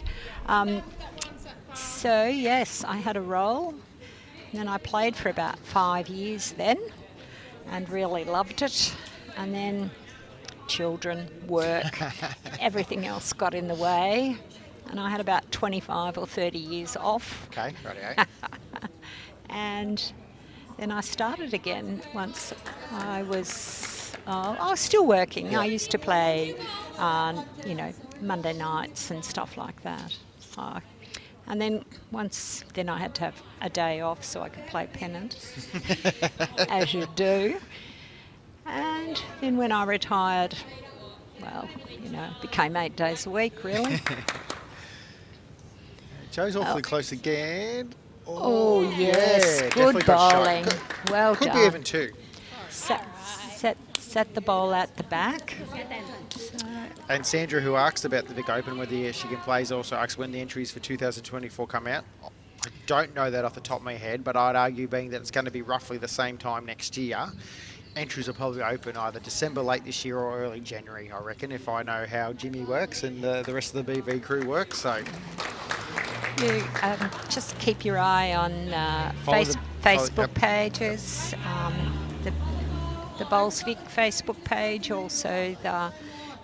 So, yes, I had a role. And then I played for about 5 years then and really loved it. And then children, work, everything else got in the way. And I had about 25 or 30 years off. Okay, rightio. And then I started again once I was still working. Yeah. I used to play, Monday nights and stuff like that. So, and then I had to have a day off so I could play pennant, as you do. And then when I retired, well, it became 8 days a week, really. Joe's awfully close again. Oh, yes, good bowling. Well Could done. be even 2. Set the ball at the back. And Sandra, who asked about the Vic Open, whether she can play, has also asked when the entries for 2024 come out. I don't know that off the top of my head, but I'd argue, being that it's going to be roughly the same time next year, entries will probably open either December late this year or early January, I reckon, if I know how Jimmy works and the rest of the BV crew works. So You just keep your eye on Facebook pages, the Bowls Vic Facebook page, also the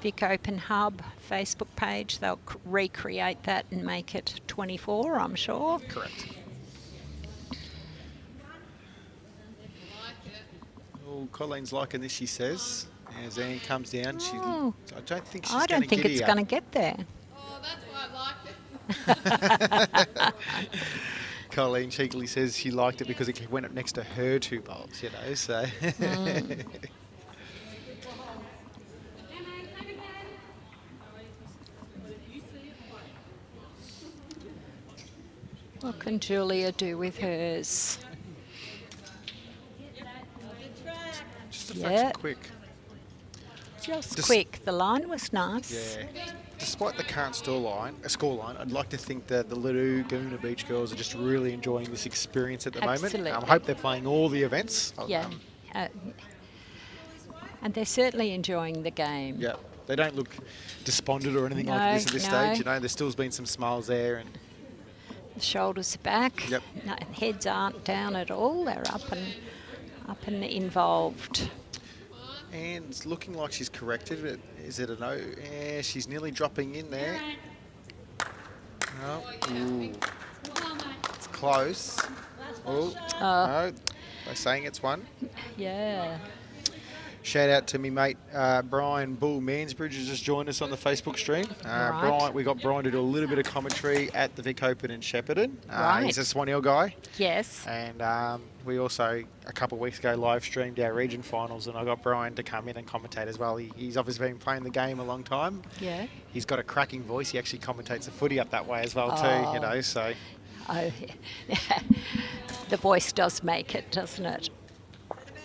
Vic Open Hub Facebook page. They'll recreate that and make it 24, I'm sure. Correct. Oh, Colleen's liking this, she says. As Anne comes down, I don't think she's I don't think it's going to get there. Oh, that's why I liked it. Coleen cheekily says she liked it because it went up next to her 2 bowls, you know, so. What can Giulia do with hers? Just a fraction quick. Just quick. The line was nice. Yeah. Despite the current scoreline, I'd like to think that the Laguna Beach girls are just really enjoying this experience at the Absolutely. moment. I hope they're playing all the events. Yeah. And they're certainly enjoying the game. Yeah. They don't look despondent or anything like this at this stage. You know, there's still been some smiles there. And the shoulders are back. Yep. No, heads aren't down at all. They're up and involved. And it's looking like she's corrected, but is it a no? Yeah, she's nearly dropping in there. Oh, ooh. It's close. Oh, no. They're saying it's one. Yeah. Shout out to me mate Brian Bull Mansbridge who's just joined us on the Facebook stream. Right. Brian, we got Brian to do a little bit of commentary at the Vic Open in Shepparton. Right. He's a Swan guy. Yes. And we also, a couple of weeks ago, live streamed our region finals, and I got Brian to come in and commentate as well. He's obviously been playing the game a long time. Yeah. He's got a cracking voice. He actually commentates the footy up that way as well too, you know, so. Oh, the voice does make it, doesn't it?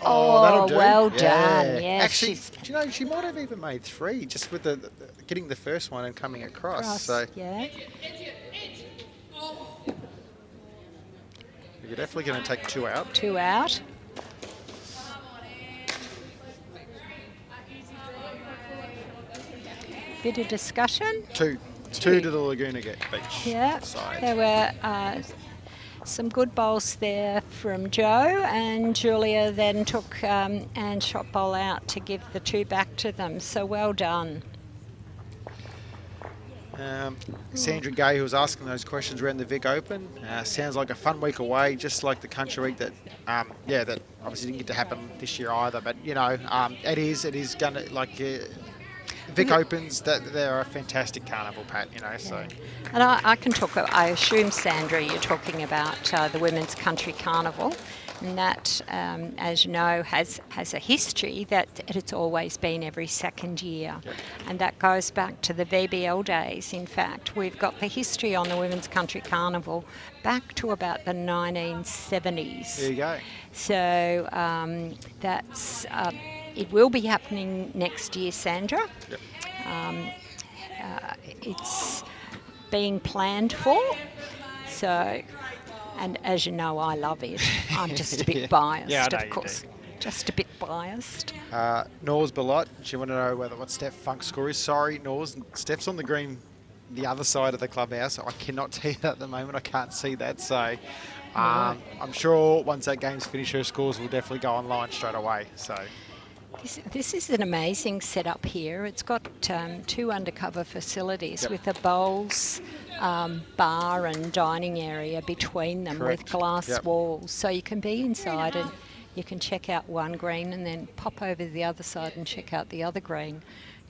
Oh, that'll do. Well done. Yeah. Actually, do you know, she might have even made 3 just with the getting the first one and coming across. So yeah. you're definitely going to take 2 out. 2 out. Bit of discussion. 2 to the Laguna Beach Yeah. side. There were some good bowls there from Joe, and Giulia then took and shot bowl out to give the 2 back to them. So well done. Sandra Gay, who was asking those questions around the Vic Open, sounds like a fun week away, just like the country week that, that obviously didn't get to happen this year either. But you know, it is going to like Vic Opens. That they're a fantastic carnival, Pat. You know, so. And I can talk. I assume, Sandra, you're talking about the Women's Country Carnival. And that, as you know, has a history that it's always been every second year. Yep. And that goes back to the VBL days. In fact, we've got the history on the Women's Country Carnival back to about the 1970s. There you go. So that's it will be happening next year, Sandra. Yep. It's being planned for. So... And as you know, I love it. I'm just a bit biased, of course. Just a bit biased. Nor's Belot, she wanted to know what Steph Funk's score is. Sorry, Nor's. Steph's on the green, the other side of the clubhouse. I cannot tell you that at the moment. I can't see that. So I'm sure once that game's finished, her scores will definitely go online straight away. So. This is an amazing setup here. It's got 2 undercover facilities with a bowls, bar and dining area between them. Correct. With glass walls. So you can be inside and you can check out one green and then pop over to the other side and check out the other green.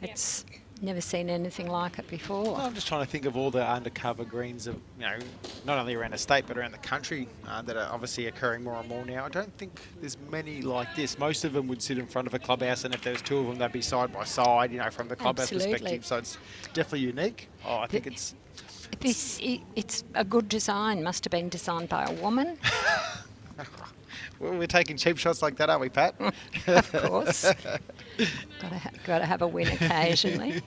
It's never seen anything like it before. Well, I'm just trying to think of all the undercover greens of, you know, not only around the state but around the country that are obviously occurring more and more now. I don't think there's many like this. Most of them would sit in front of a clubhouse, and if there's 2 of them, they'd be side by side, you know, from the clubhouse perspective. So it's definitely unique. I think it's a good design. Must have been designed by a woman. Well, we're taking cheap shots like that, aren't we, Pat? Of course. Got to have a win occasionally.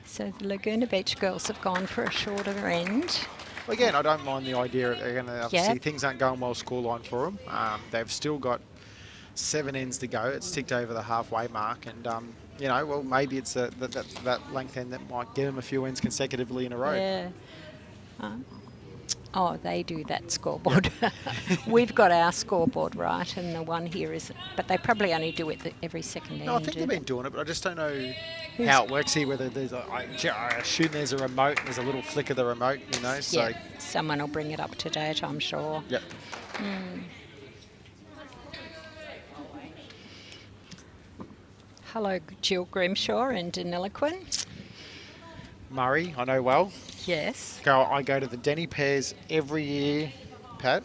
So the Laguna Beach girls have gone for a shorter end. Well, again, I don't mind the idea of they're going to obviously things aren't going well scoreline for them. They've still got 7 ends to go. It's ticked over the halfway mark, and you know, well, maybe it's that length end that might get them a few ends consecutively in a row. Yeah. Oh, they do that scoreboard. We've got our scoreboard, right, and the one here isn't. But they probably only do it every second end. No, I think they've been doing it, but I just don't know how it works here, whether there's I assume there's a remote and there's a little flick of the remote, you know, so. Yeah, someone will bring it up to date, I'm sure. Yep. Hello, Jill Grimshaw and Deniliquin. Murray, I know well. Yes. I go to the Denny Pairs every year, Pat.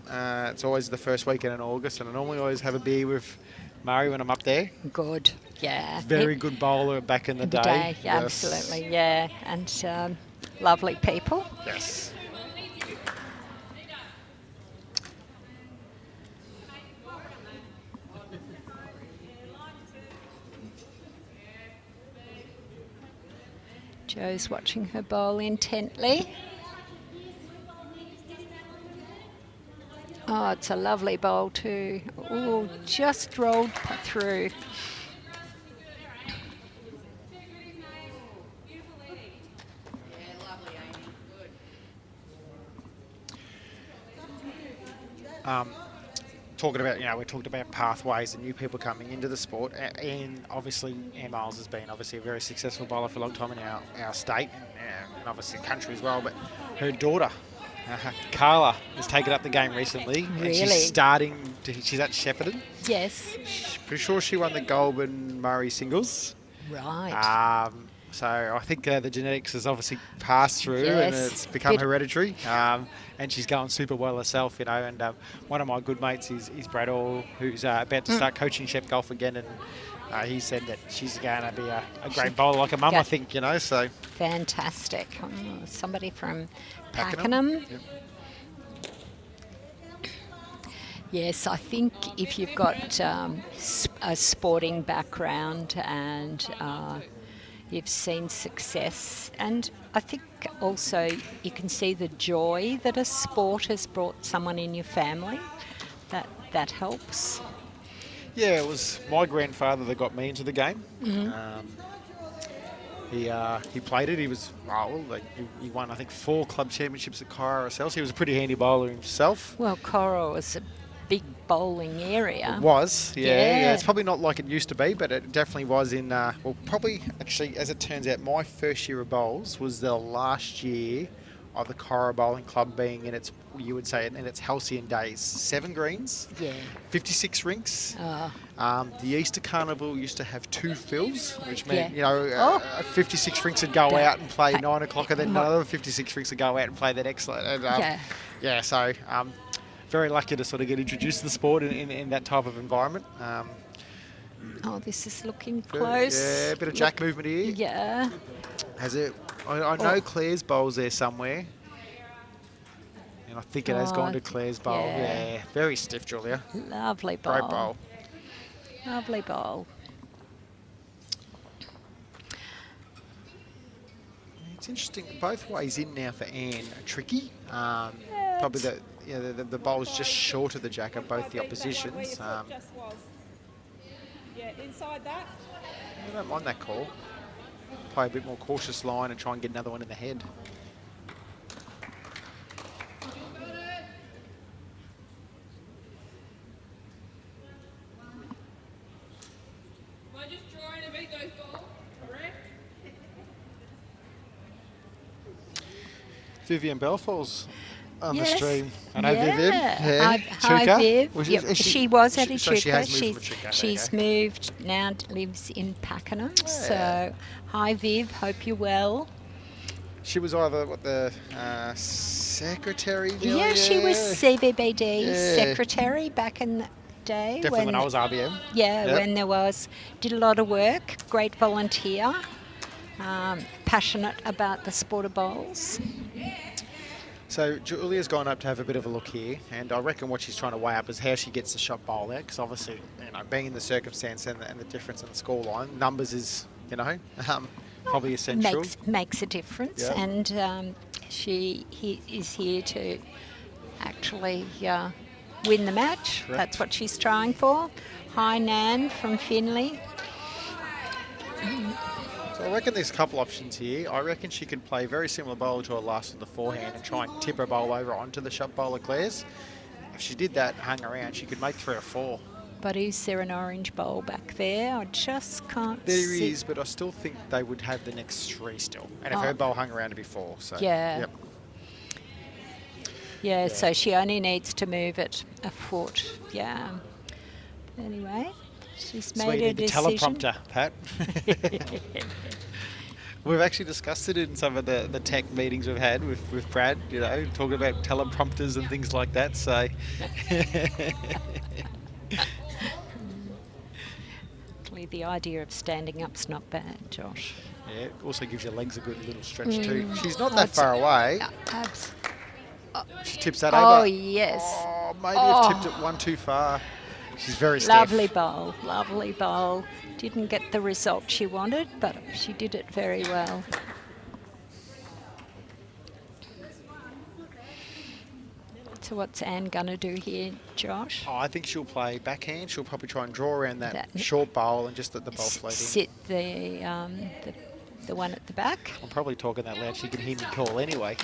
It's always the first weekend in August, and I normally always have a beer with Murray when I'm up there. Good, yeah. Very good bowler back in the day. Yeah, Yes. absolutely, yeah. And lovely people. Yes. Jo's watching her bowl intently. Oh, it's a lovely bowl too. Oh, just rolled through. Talking about, we talked about pathways and new people coming into the sport, and obviously Anne Miles has been obviously a very successful bowler for a long time in our state and obviously the country as well, but her daughter, Carla, has taken up the game recently. Really? And she's at Shepparton. Yes. Pretty sure she won the Goulburn Murray singles. Right. So I think the genetics has obviously passed through and Yes. it's become hereditary. And she's going super well herself, and one of my good mates is Brad Orr, who's about to start coaching Shep Golf again, and he said that she's going to be a great bowler like a mum, I think, so. Fantastic. Oh, somebody from Pakenham. Pakenham. Yep. Yes, I think if you've got a sporting background and you've seen success, and I think also you can see the joy that a sport has brought someone in your family. That helps. Yeah, it was my grandfather that got me into the game. He played it. He was he won, I think, 4 club championships at KRSL. So he was a pretty handy bowler himself. Well, Coro was a big bowling area. It was, yeah. Yeah. It's probably not like it used to be, but it definitely was in. Probably actually, as it turns out, my first year of bowls was the last year of the Coro Bowling Club being in its, you would say, in its halcyon days. 7 greens, Yeah. 56 rinks. Oh, The Easter Carnival used to have 2 fills, which meant, Yeah. 56 rinks would go out and play 9 o'clock, and then another 56 rinks would go out and play the next. Yeah. So very lucky to sort of get introduced to the sport in that type of environment. oh, this is looking close. Yeah, a bit of jack movement here. Yeah. Has it? I know Claire's bowl's there somewhere. And I think it has gone to Claire's bowl. yeah. Yeah, very stiff, Giulia. Lovely bowl. Great bowl. Lovely bowl. It's interesting. Both ways in now for Anne are tricky. Probably the bowl's just short of the jack of both the oppositions. Just was. Yeah, inside that. I don't mind that call. Play a bit more cautious line and try and get another one in the head. Am I just trying to beat those balls? Correct? Vivian Belfour's on the Yes. stream. I know Yeah. Vivian. Hi, Chuka? Viv. Was Yep, is she was at so she has Echuca. moved from Echuca, there you She's go. moved now, lives in Pakenham. Yeah. So, hi Viv, hope you're well. She was either the secretary. Yeah, she was CVBD Yeah. secretary back in the day. Definitely when I was RBM. Yeah, Yep. when there was, did a lot of work, great volunteer, passionate about the sport of bowls. So Giulia's gone up to have a bit of a look here, and I reckon what she's trying to weigh up is how she gets the shot bowl out, because obviously, being in the circumstance and the difference in the scoreline, numbers is, probably essential. Makes a difference, Yeah. and he is here to actually win the match. Correct. That's what she's trying for. Hi Nan from Finley. So I reckon there's a couple options here. I reckon she could play very similar bowl to her last on the forehand and try and tip her bowl over onto the shot bowl of Claire's. If she did that and hung around, she could make 3 or 4. But is there an orange bowl back there? I just can't There see. is, but I still think they would have the next 3 still. And if Oh. her bowl hung around it before, so Yeah. yep. Yeah, so she only needs to move it a foot. Yeah. Anyway, she's That's where made you a need the decision. teleprompter, Pat. We've actually discussed it in some of the tech meetings we've had with Brad, you know, talking about teleprompters and things like that. So Actually, the idea of standing up's not bad, Josh. yeah, it also gives your legs a good little stretch too. She's not Oh, that it's- far away. Abs- She tips that Oh, over. yes. Oh, maybe have tipped it one too far. She's very stiff. Lovely bowl, lovely bowl. Didn't get the result she wanted, but she did it very well. So what's Anne going to do here, Josh? Oh, I think she'll play backhand. She'll probably try and draw around that That- short bowl and just let the bowl float in. Sit the one at the back. I'm probably talking that loud she can hear me call anyway.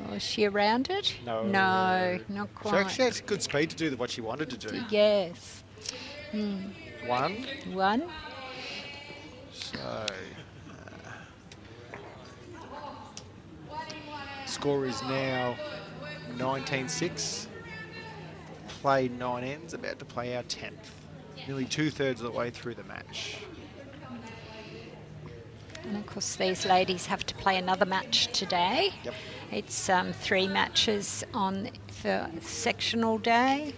Oh, is she around it? No. No, not She quite. actually had good speed to do what she wanted to do. Yes. One. One. So, score is now 19-6. Played 9 ends, about to play our 10th. Nearly 2/3 of the way through the match. And of course, these ladies have to play another match today. Yep. It's 3 matches on the sectional day.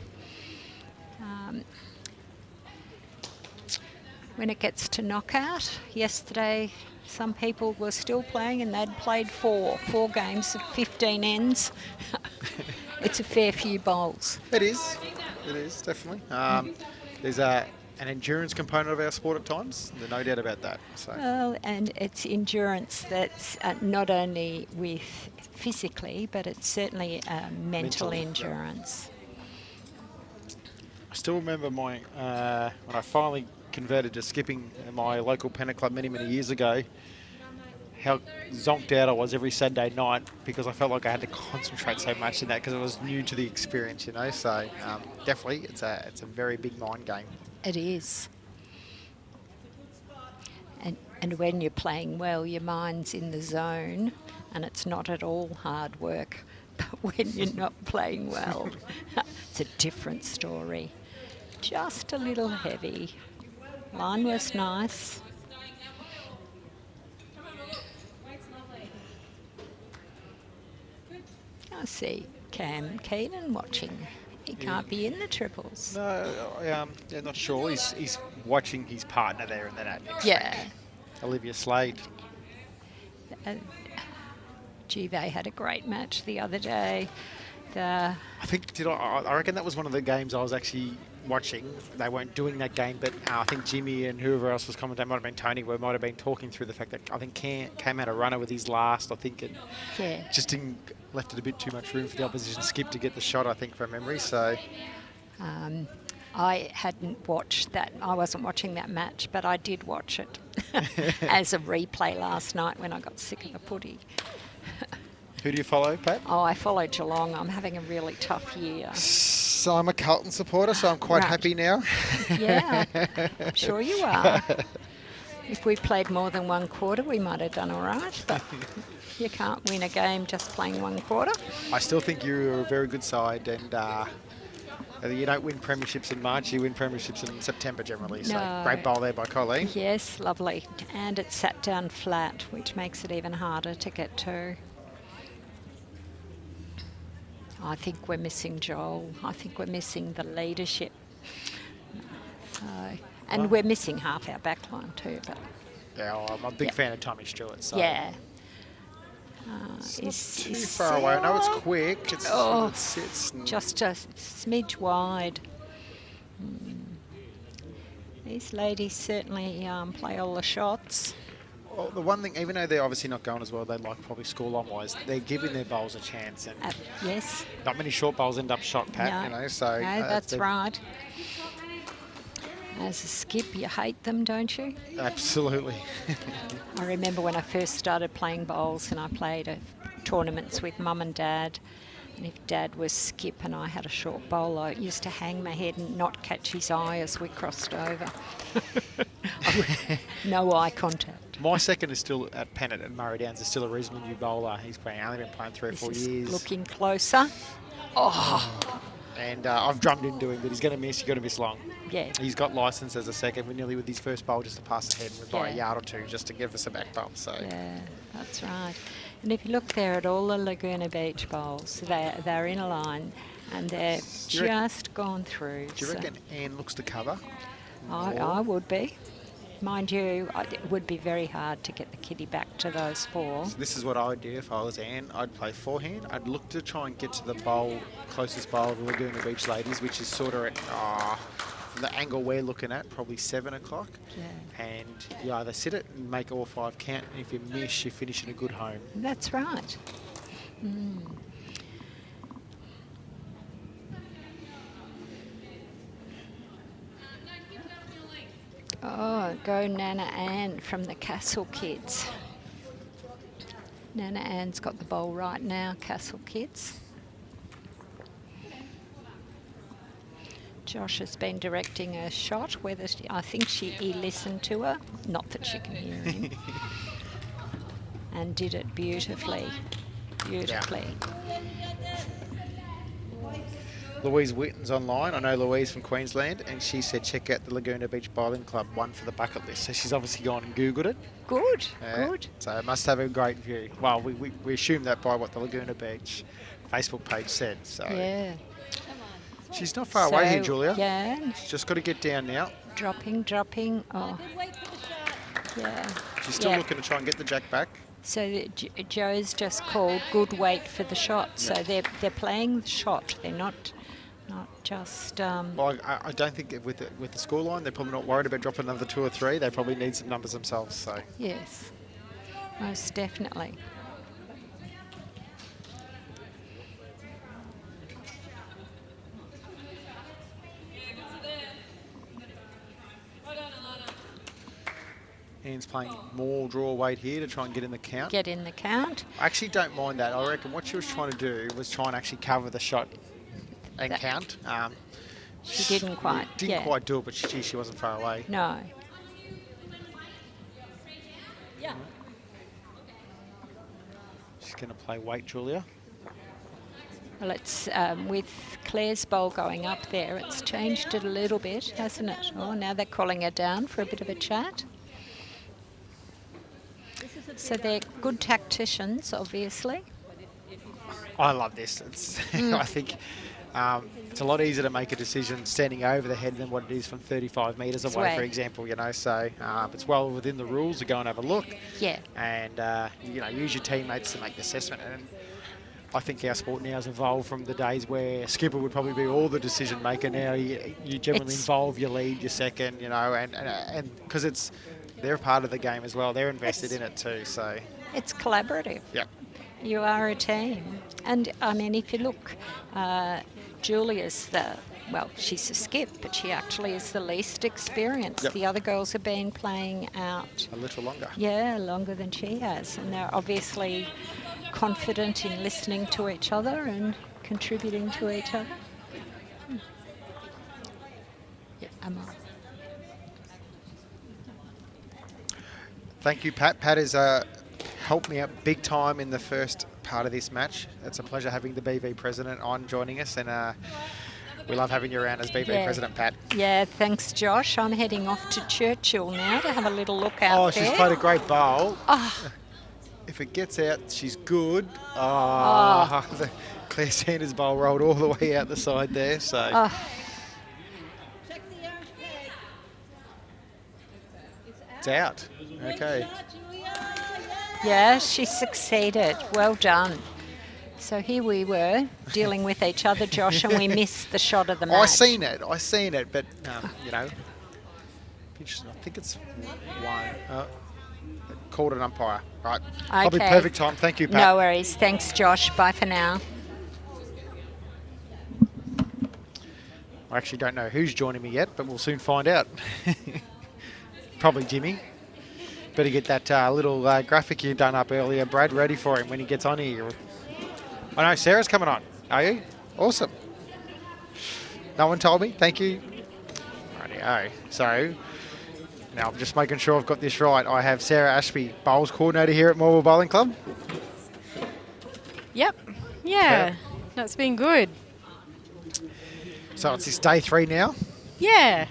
When it gets to knockout, yesterday some people were still playing and they'd played 4 games of 15 ends. It's a fair few bowls. It is, definitely. There's an endurance component of our sport at times, there's no doubt about that. So. Well, and it's endurance that's not only with physically, but it's certainly mental Mentally, endurance. I still remember my when I finally converted to skipping at my local pennant club many years ago, how zonked out I was every Saturday night because I felt like I had to concentrate so much in that because it was new to the experience, you know. So definitely, it's a very big mind game. It is. And when you're playing well, your mind's in the zone and it's not at all hard work. But when you're not playing well, it's a different story. Just a little heavy. Line was nice. I see Cam Keenan watching. He can't be in the triples. No, I'm not sure. He's watching his partner there in the net. Yeah. Olivia Slade. Gee, they had a great match the other day. I think I reckon that was one of the games I was actually watching. They weren't doing that game, but I think Jimmy and whoever else was commentating, might have been Tony, might have been talking through the fact that I think Cam had a runner with his last, I think, and Yeah. just left it a bit too much room for the opposition skip to get the shot, I think, from memory. So I hadn't watched that. I wasn't watching that match, but I did watch it as a replay last night when I got sick of the footy. who do you follow, Pat? Oh, I follow Geelong. I'm having a really tough year. So I'm a Carlton supporter, so I'm quite Right. happy now. Yeah, I'm sure you are. If we played more than one quarter, we might have done all right, but you can't win a game just playing one quarter. I still think you're a very good side, and you don't win premierships in March, you win premierships in September generally. So No. great bowl there by Coleen. Yes, lovely. And it's sat down flat, which makes it even harder to get to. I think we're missing Joel. I think we're missing the leadership. And we're missing half our backline too. But Yeah, I'm a big Yeah. fan of Tommy Stewart. So yeah. It's not too far away. I know it's quick. It's Just a smidge wide. These ladies certainly play all the shots. Well, the one thing, even though they're obviously not going as well, they like probably scoreline-wise, they're giving their bowls a chance, and Yes. not many short bowls end up shot, Pat. No. You know, so No, that's they've- right. As a skip, you hate them, don't you? Absolutely. I remember when I first started playing bowls and I played tournaments with Mum and Dad. And if Dad was skip and I had a short bowl, I used to hang my head and not catch his eye as we crossed over. No eye contact. My second is still at Pennant and Murray Downs is still a reasonably new bowler. He's only been playing 3 or 4 years. Looking closer. Oh. And I've drummed into him, but he's going to miss. You've got to miss long. Yeah. He's got licence as a second. We're nearly with his first bowl just to pass ahead with by a yard or two just to give us a back bowl. So. Yeah, that's right. And if you look there at all the Laguna Beach bowls, they're in a line and they're just gone through. Do you reckon Anne looks to cover? I would be. Mind you, it would be very hard to get the kitty back to those 4. So this is what I would do if I was Anne. I'd play forehand. I'd look to try and get to the closest bowl of the Laguna Beach ladies, which is sort of at, from the angle we're looking at, probably 7 o'clock. Yeah. And you either sit it and make all 5 count, and if you miss, you finish in a good home. That's right. Mm. Oh, go Nana Ann from the Castle Kids. Nana Ann's got the bowl right now, Castle Kids. Josh has been directing a shot. I think he listened to her, not that she can hear him, and did it beautifully. Beautifully. Yeah. Louise Witten's online. I know Louise from Queensland, and she said check out the Laguna Beach Bowling Club, one for the bucket list. So she's obviously gone and Googled it. Good, good. So it must have a great view. Well, we assume that by what the Laguna Beach Facebook page said. So yeah. She's not far away here, Giulia. Yeah. She's just got to get down now. Dropping. Oh. Yeah. She's still looking to try and get the jack back. So Joe's just called good weight for the shot. So they're playing the shot. They're not just. Well, I don't think with the scoreline they're probably not worried about dropping another 2 or 3. They probably need some numbers themselves. So yes, most definitely. Anne's playing more draw weight here to try and get in the count. Get in the count. I actually don't mind that. I reckon what she was trying to do was try and actually cover the shot and count. She didn't quite. Didn't quite do it, but she wasn't far away. No. Yeah. She's going to play weight, Giulia. Well, it's with Claire's bowl going up there, it's changed it a little bit, hasn't it? Oh, now they're calling her down for a bit of a chat. So they're good tacticians, obviously. I love this. It's I think it's a lot easier to make a decision standing over the head than what it is from 35 metres away, for example. You know, so it's well within the rules to go and have a look. Yeah. And use your teammates to make the assessment. And I think our sport now has evolved from the days where skipper would probably be all the decision maker. Now you generally involve your lead, your second, and because they're a part of the game as well. They're invested in it too. So it's collaborative. Yeah. You are a team. And, I mean, if you look, Giulia's she's a skip, but she actually is the least experienced. Yep. The other girls have been playing out. A little longer. Yeah, longer than she has. And they're obviously confident in listening to each other and contributing to each other. Yeah, am I? Thank you, Pat. Pat has helped me out big time in the first part of this match. It's a pleasure having the BV president on joining us, and we love having you around as BV president, Pat. Yeah, thanks, Josh. I'm heading off to Churchill now to have a little look out there. Oh, she's played a great bowl. Oh. If it gets out, she's good. The Claire Sanders bowl rolled all the way out the side there. So. It's out. Okay. Yeah, she succeeded. Well done. So here we were dealing with each other, Josh, and we missed the shot of the match. I seen it, but interesting. I think it's one. Called an umpire. Right. Okay. Probably perfect time. Thank you, Pat. No worries. Thanks, Josh. Bye for now. I actually don't know who's joining me yet, but we'll soon find out. Probably Jimmy. Better get that little graphic you done up earlier, Brad, ready for him when he gets on here. I know Sarah's coming on. Are you? Awesome. No one told me. Thank you. Rightio. So now I'm just making sure I've got this right. I have Sarah Ashby, bowls coordinator here at Morwell Bowling Club. Yep. Yeah. That's been good. So it's this day 3 now. Yeah.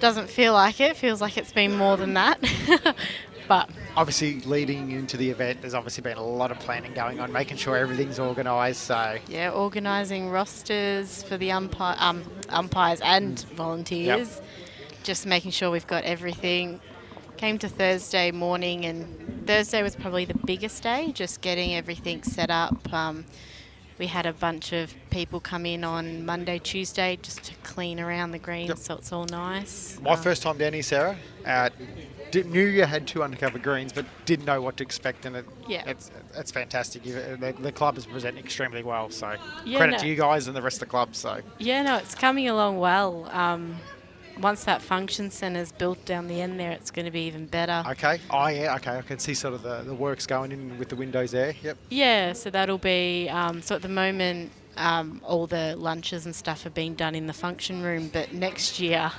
Doesn't feel like it. Feels like it's been more than that. But Obviously, leading into the event, there's obviously been a lot of planning going on, making sure everything's organised. So yeah, organising rosters for the umpires and volunteers. Yep. Just making sure we've got everything. Came to Thursday morning, and Thursday was probably the biggest day, just getting everything set up. We had a bunch of people come in on Monday, Tuesday, just to clean around the greens, Yep. so it's all nice. my first time down here, Sarah. Knew you had 2 undercover greens, but didn't know what to expect, and it's fantastic. The club is presenting extremely well, so Yeah, credit no. to you guys and the rest of the club. So Yeah, no, it's coming along well. Once that function centre's built down the end there, it's going to be even better. okay, oh yeah, okay, I can see sort of the works going in with the windows there. Yep. Yeah, so that'll be, so at the moment, all the lunches and stuff are being done in the function room, but next year,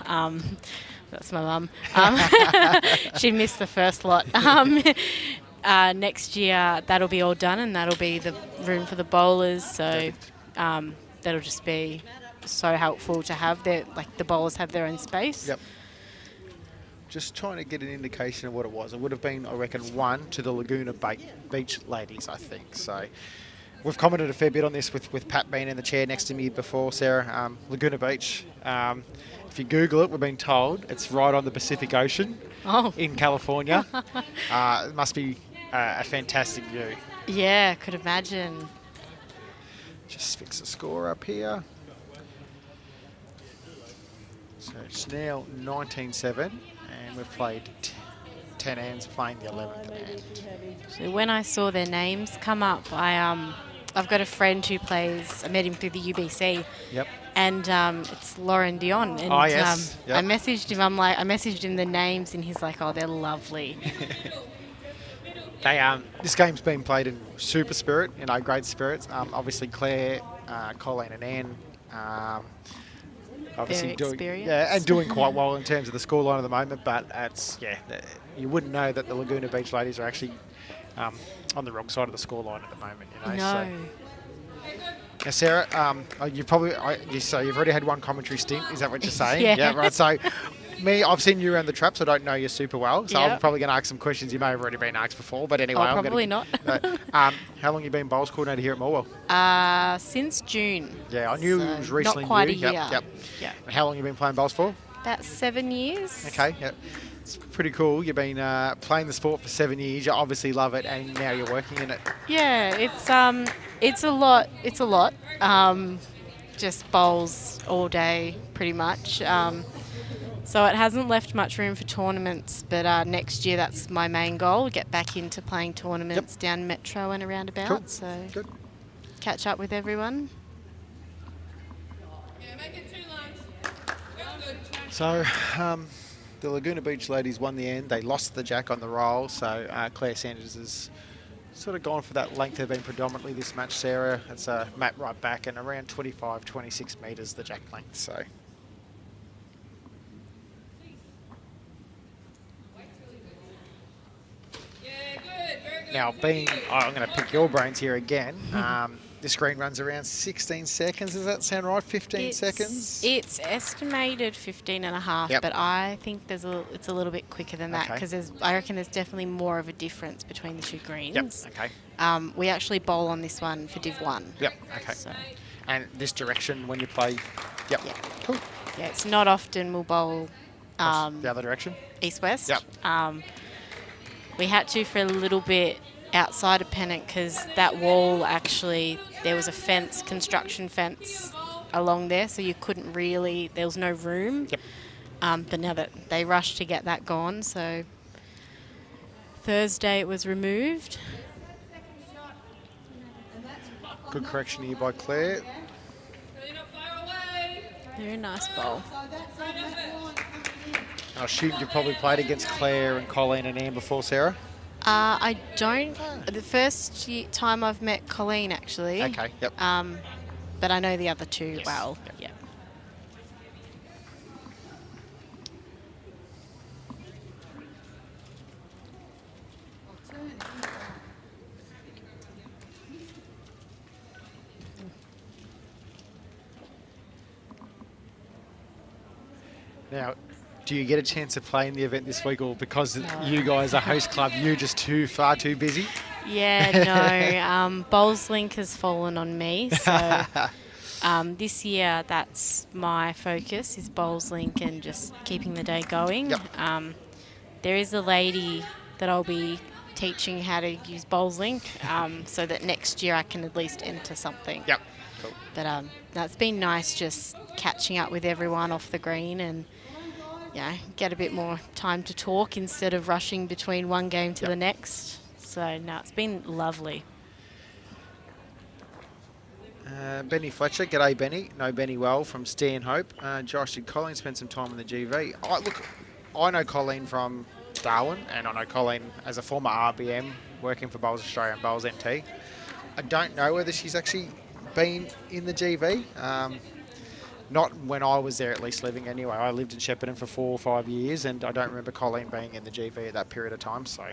that's my mum, she missed the first lot. Next year, that'll be all done, and that'll be the room for the bowlers, so that'll just be so helpful to have the bowlers have their own space. Yep. Just trying to get an indication of what it was. It would have been, I reckon, 1 to the Laguna Beach ladies, I think. So we've commented a fair bit on this with Pat being in the chair next to me before, Sarah. Laguna Beach, if you Google it, we've been told it's right on the Pacific Ocean in California. It must be a fantastic view. Yeah, could imagine. Just fix the score up here. So it's now 19-7, and we've played 10 hands, playing the 11th hand. So when I saw their names come up, I've got a friend who plays. I met him through the UBC. Yep. And it's Lauren Dion. And Yes. Yep. I messaged him. I messaged him the names, and he's like, "Oh, they're lovely." This game's been played in super spirit, great spirits. Obviously Claire, Coleen and Anne, obviously Very experienced. and doing quite well in terms of the scoreline at the moment. But you wouldn't know that the Laguna Beach ladies are actually on the wrong side of the scoreline at the moment. No. So. Now, Sarah, you've already had 1 commentary stint. Is that what you're saying? Yeah. Right. So, I've seen you around the traps. I don't know you super well, so I'm Yep. probably going to ask some questions you may have already been asked before. But anyway, Oh, probably not. How long have you been bowls coordinator here at Morwell? Since June. Yeah, I knew it was recently. Not quite new. a year. Yep. Yeah. And how long have you been playing bowls for? About 7 years. Okay. Yep. It's pretty cool. You've been playing the sport for 7 years. You obviously love it, and now you're working in it. Yeah, it's a lot. It's a lot. Just bowls all day, pretty much. So it hasn't left much room for tournaments, but next year that's my main goal, get back into playing tournaments down Metro and around about. Cool. So Good. catch up with everyone. Yeah, make it 2 lines. Well, good. So, the Laguna Beach ladies won the end. They lost the jack on the roll, so Claire Sanders has sort of gone for that length. They've been predominantly this match, Sarah. It's a mat right back and around 25, 26 metres, the jack length. So. Yeah, good. Very good. Now, I'm going to pick your brains here again. The screen runs around 16 seconds. Does that sound right? 15 seconds? It's estimated 15 and a half, Yep. but I think it's a little bit quicker than that Okay. because I reckon there's definitely more of a difference between the 2 greens. Yep. Okay. We actually bowl on this one for Div 1. Yep. Okay. So, And this direction when you play. Yep. Yeah. Cool. yeah, it's not often we'll bowl The other direction. east-west. Yep. We had to for a little bit outside of Pennant because that wall actually, there was a construction fence along there, so you couldn't really, there was no room. Yep. But now that they rushed to get that gone, so Thursday it was removed. Good correction here by Claire. Clean up, fire away. Very nice bowl. I assume you probably played against Claire and Coleen and Anne before, Sarah? I don't. The first time I've met Coleen, actually. Okay, yep. But I know the other two Yes, well. yep. Yeah. Now, do you get a chance to play in the event this week, or because you guys are host club, you're just far too busy? Yeah, no. Bowls Link has fallen on me, so this year that's my focus is Bowls Link and just keeping the day going. Yep. There is a lady that I'll be teaching how to use Bowls Link, so that next year I can at least enter something. Yep. Cool. But that's been nice, just catching up with everyone off the green and get a bit more time to talk instead of rushing between one game to the next. So no, it's been lovely. Benny Fletcher, g'day Benny. Know Benny well from Stanhope. Josh, did Coleen spend some time in the GV? I know Coleen from Darwin, and I know Coleen as a former RBM working for Bowls Australia and Bowls NT. I don't know whether she's actually been in the GV. Not when I was there, at least living anyway. I lived in Shepparton for 4 or 5 years, and I don't remember Coleen being in the GV at that period of time. So.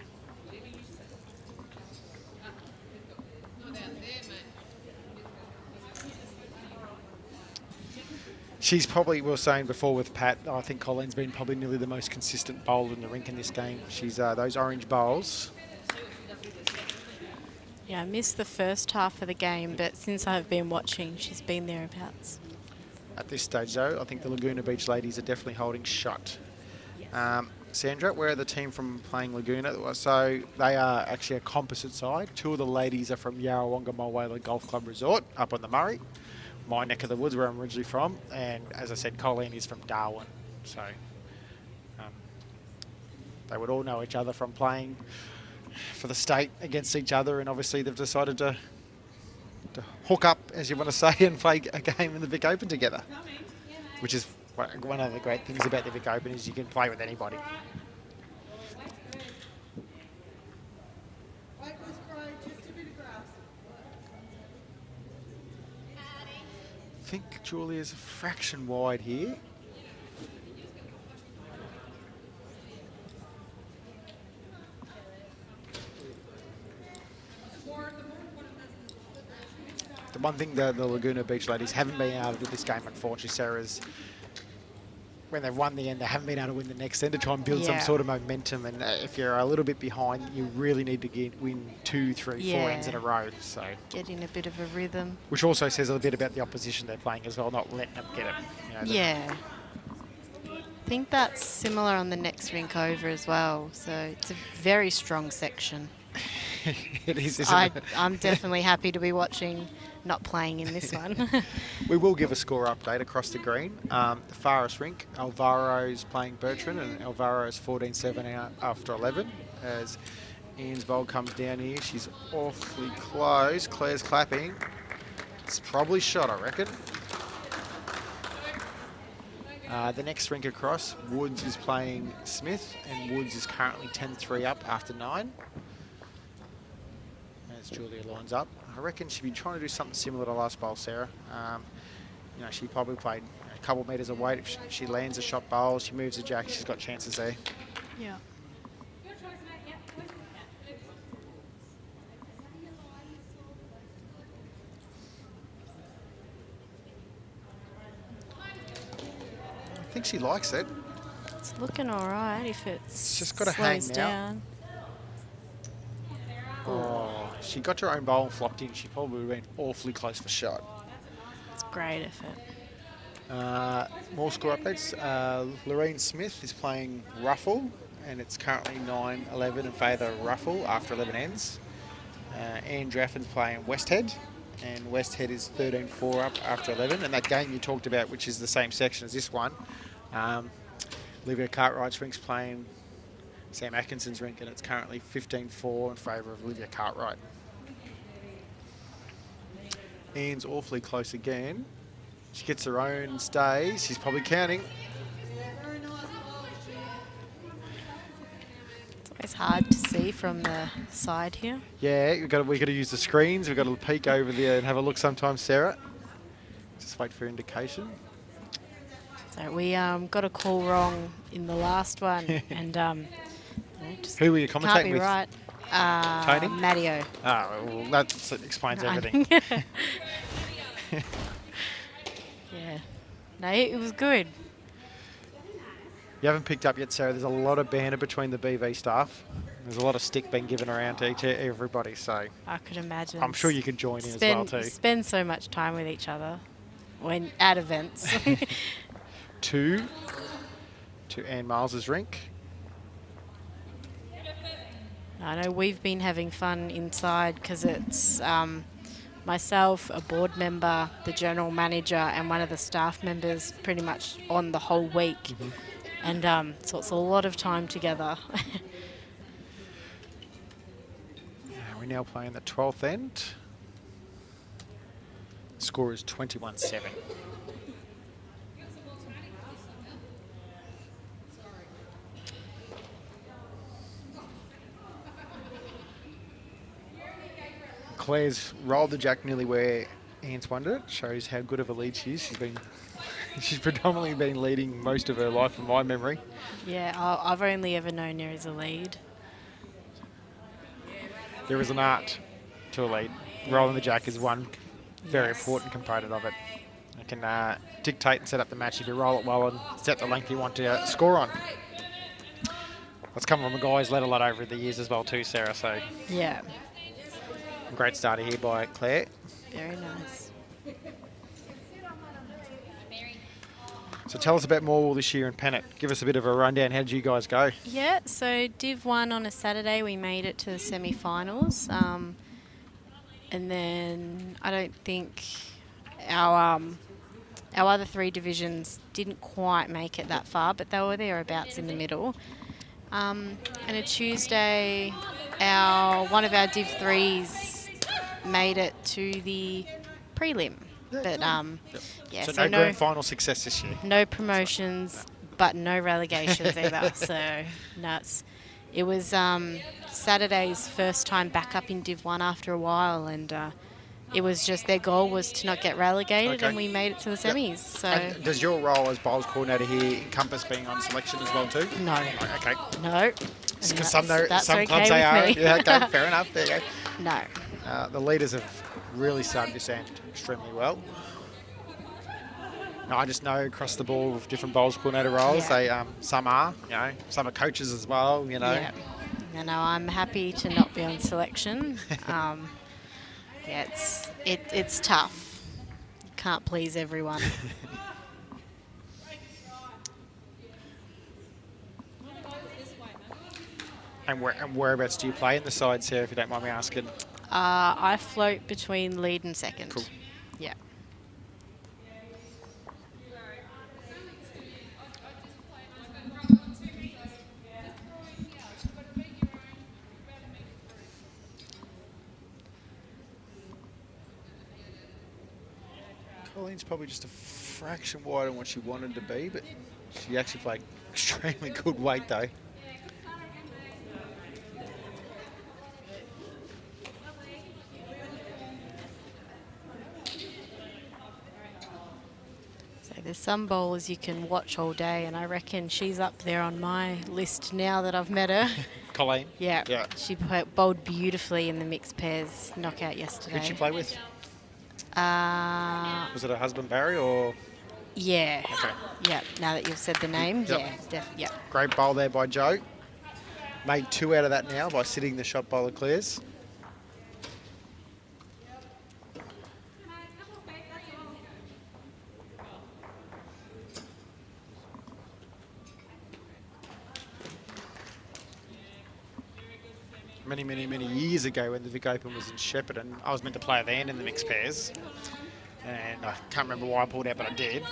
She's probably, we were saying before with Pat, I think Coleen's been probably nearly the most consistent bowler in the rink in this game. She's those orange bowls. Yeah, I missed the first half of the game, but since I've been watching, she's been thereabouts. At this stage, though, I think the Laguna Beach ladies are definitely holding shut. Sandra, where are the team from playing Laguna? So they are actually a composite side. 2 of the ladies are from Yarrawonga Morwell Golf Club Resort up on the Murray, my neck of the woods where I'm originally from. And as I said, Coleen is from Darwin. So they would all know each other from playing for the state against each other. And obviously they've decided to hook up, as you want to say, and play a game in the Vic Open together, which is one of the great things about the Vic Open is you can play with anybody. I think Giulia's a fraction wide here. The one thing the Laguna Beach ladies haven't been able to do this game, unfortunately, Sarah, is when they've won the end, they haven't been able to win the next end to try and build some sort of momentum. And if you're a little bit behind, you really need to win 2, 3, 4 ends in a row. So get in a bit of a rhythm. Which also says a bit about the opposition they're playing as well, not letting them get it. You know, I think that's similar on the next rink over as well. So it's a very strong section. It is, isn't it? I'm definitely happy to be watching, not playing in this one. We will give a score update across the green. The farthest rink, Alvaro's playing Bertrand, and Alvaro's 14-7 out after 11. As Ian's bowl comes down here, she's awfully close. Claire's clapping. It's probably shot, I reckon. The next rink across, Woods is playing Smith, and Woods is currently 10-3 up after 9. As Giulia lines up. I reckon she'd be trying to do something similar to last bowl, Sarah. You know, she probably played a couple of metres away. If she lands a shot bowl, she moves a jack, she's got chances there. Yeah. I think she likes it. It's looking all right if it's just got to hang slows now. down. Oh, she got her own bowl and flopped in. She probably would have been awfully close for shot. It's great effort. More score updates. Lorraine Smith is playing Ruffle, and it's currently 9-11 in favour of Ruffle after 11 ends. Anne Draffin's playing Westhead, and Westhead is 13-4 up after 11. And that game you talked about, which is the same section as this one, Olivia Cartwright's rink's playing Sam Atkinson's rink, and it's currently 15-4 in favour of Olivia Cartwright. Ian's awfully close again. She gets her own and stays. She's probably counting. It's always hard to see from the side here. Yeah, we got to use the screens. We've got to peek over there and have a look sometimes, Sarah. Just wait for indication. So we got a call wrong in the last one, and just Who were you can't commentating be with? right. Tony? Matteo. Oh, well, that explains everything. Yeah. No, it was good. You haven't picked up yet, Sarah. There's a lot of banter between the BV staff. There's a lot of stick being given around to everybody, so I could imagine. I'm sure you could join in as well too. Spend so much time with each other when at events. To Ann Miles's rink. I know we've been having fun inside because it's myself, a board member, the general manager, and one of the staff members pretty much on the whole week. And so it's a lot of time together. We're now playing the 12th end. Score is 21-7. Claire's rolled the jack nearly where Ann's wanted it. Shows how good of a lead she is. She's predominantly been leading most of her life from my memory. Yeah, I've only ever known her as a lead. There is an art to a lead. Rolling the jack is one very important component of it. You can dictate and set up the match if you roll it well and set the length you want to score on. That's come from the guys let a lot over the years as well too, Sarah. So Yeah, great starter here by Claire. very nice. So tell us about Morwell this year in Pennant. Give us a bit of a rundown. How did you guys go? Yeah, so Div 1 on a Saturday, we made it to the semi-finals. And then I don't think our other three divisions didn't quite make it that far, but they were thereabouts in the middle. And a Tuesday, one of our Div 3s made it to the prelim. But yeah, So no grand final success this year. no promotions, but no relegations either. So nuts. It was Saturday's first time back up in Div 1 after a while, and it was just their goal was to not get relegated, and we made it to the semis. So And does your role as bowls coordinator here encompass being on selection as well too? no, Okay. no. Because some clubs okay they are. with me. Yeah, okay, fair enough. There you go. No. The leaders have really started to sound extremely well. Now, I just know across the board with different bowls coordinator roles, Yeah. some are, some are coaches as well, Yeah. No, I'm happy to not be on selection. Yeah, it's tough. You can't please everyone. And whereabouts do you play in the side, Sarah, if you don't mind me asking? I float between lead and second. Cool. Yeah. Colleen's probably just a fraction wider than what she wanted to be, but she actually played extremely good weight though. So there's some bowlers you can watch all day, and I reckon she's up there on my list now that I've met her. Colleen? Yeah. Yeah. She bowled beautifully in the mixed pairs knockout yesterday. Who'd she play with? Uh, Was it her husband Barry or? yeah. Okay. Yeah. Now that you've said the name, Yep. yeah, definitely. Yeah. Great bowl there by Joe. Made 2 out of that now by sitting the shot bowler clears. Many years ago when the Vic Open was in Shepparton, I was meant to play then in the mixed pairs. And I can't remember why I pulled out, but I did.